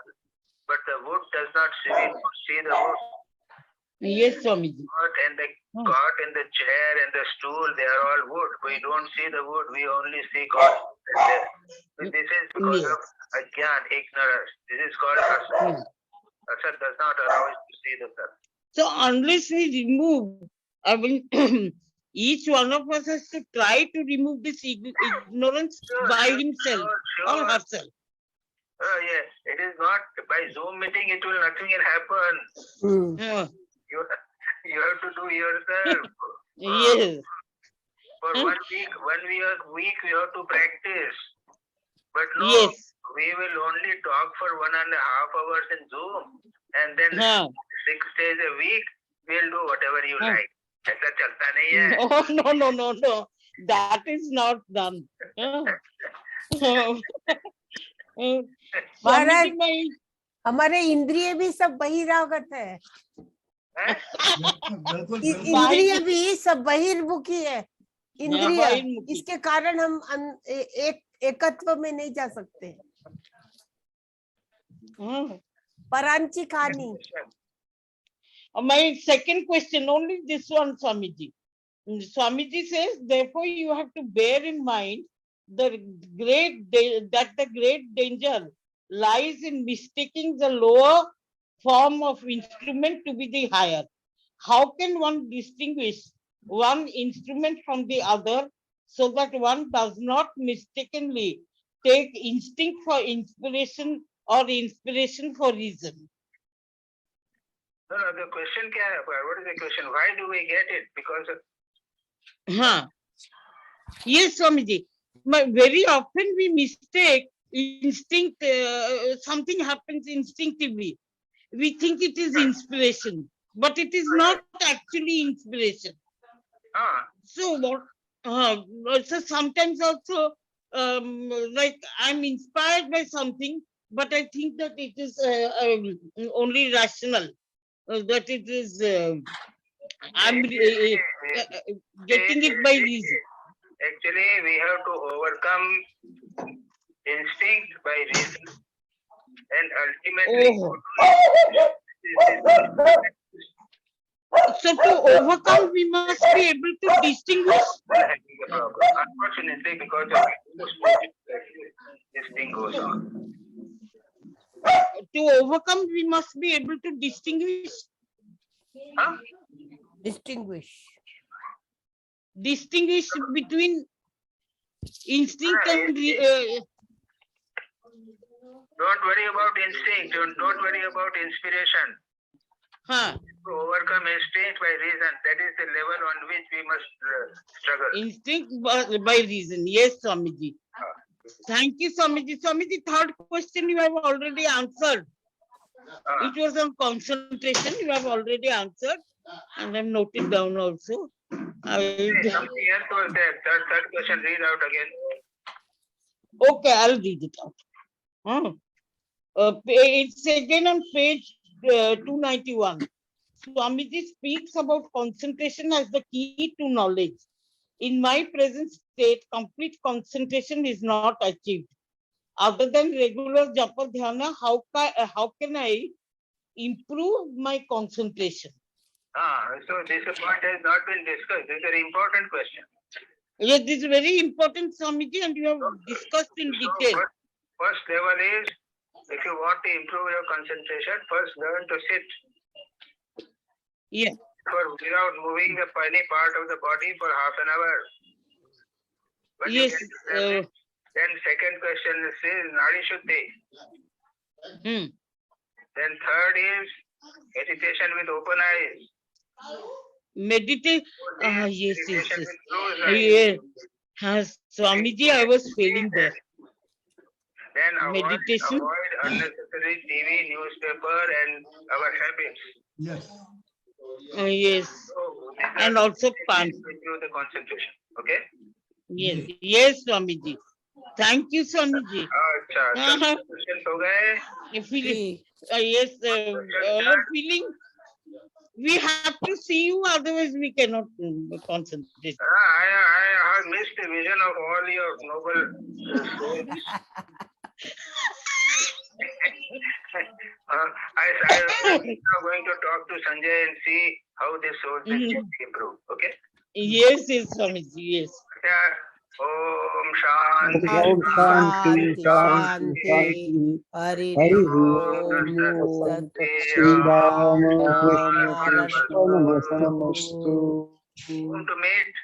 but the wood does not see, we don't see the wood. Yes, Swamiji. Cot and the cot and the chair and the stool, they are all wood. We don't see the wood, we only see cot. This is because of ajnan, ignorance. This is called asat. Asat does not allow us to see the sat. So unless we remove, I mean, each one of us has to try to remove this ignorance by himself or herself. Oh yes, it is not by Zoom meeting, it will nothing will happen. You have to do yourself. Yes. For 1 week, 1 week we have to practice. But no, Yes. we will only talk for 1.5 hours in Zoom, and then 6 days a week we'll do whatever you like. ऐसा चलता नहीं है. Oh, no. That is not done. महाराज, हमारे इंद्रिय भी सब बहिरागत है, इंद्रिय भी सब बहिर्मुखी है, इंद्रिय, इसके कारण हम एकत्व में नहीं जा सकते. परांची खानी. My second question, only this one, Swamiji. Swamiji says, therefore, you have to bear in mind that the great danger lies in mistaking the lower form of instrument to be the higher. How can one distinguish one instrument from the other so that one does not mistakenly take instinct for inspiration or inspiration for reason? No, the question क्या है? What is the question? Why do we get it? Because of... Yes, Swamiji. But very often we mistake instinct, something happens instinctively. We think it is inspiration, but it is not actually inspiration. So what? So sometimes also, like I'm inspired by something, but I think that it is only rational. That it is, I'm getting it by reason. Actually, we have to overcome instinct by reason, and ultimately. So to overcome, we must be able to distinguish. Unfortunately, because of this thing goes on. To overcome, we must be able to distinguish. Distinguish between instinct and don't worry about instinct. Don't worry about inspiration. To overcome instinct by reason, that is the level on which we must struggle. Instinct by reason. Yes, Swamiji. Thank you, Swamiji. Swamiji, third question you have already answered. It was on concentration. You have already answered, and I've noted down also. Something else was there. Third question, read out again. Okay, I'll read it out. It's again on page 291. Swamiji speaks about concentration as the key to knowledge. In my present state, complete concentration is not achieved. Other than regular japa dhyana, how can I improve my concentration? So this point has not been discussed. This is an important question. Yes, this is very important, Swamiji, and you have discussed in detail. First level is, if you want to improve your concentration, first learn to sit. Yes. Without moving any part of the body for half an hour. When yes. Then second question is Nadi Shuddhi. Then third is meditation with open eyes. Meditate. Yes. Swamiji, I was failing there. Then meditation. Avoid unnecessary TV, newspaper, and our habits. Yes. Yes. So, and also pan. Improve the concentration. Okay. Yes, Swamiji. Thank you, Swamiji. Yes, feeling. We have to see you, otherwise we cannot concentrate. I have missed the vision of all your noble souls. I'm now going to talk to Sanjay and see how this source is improved. Okay? Yes, Swamiji, yes. Yeah. Om Shanti. Shanti, Shanti, Hari Hari Om Shanti. Shri Ram Krishna Ram Arpanamastu. Want to meet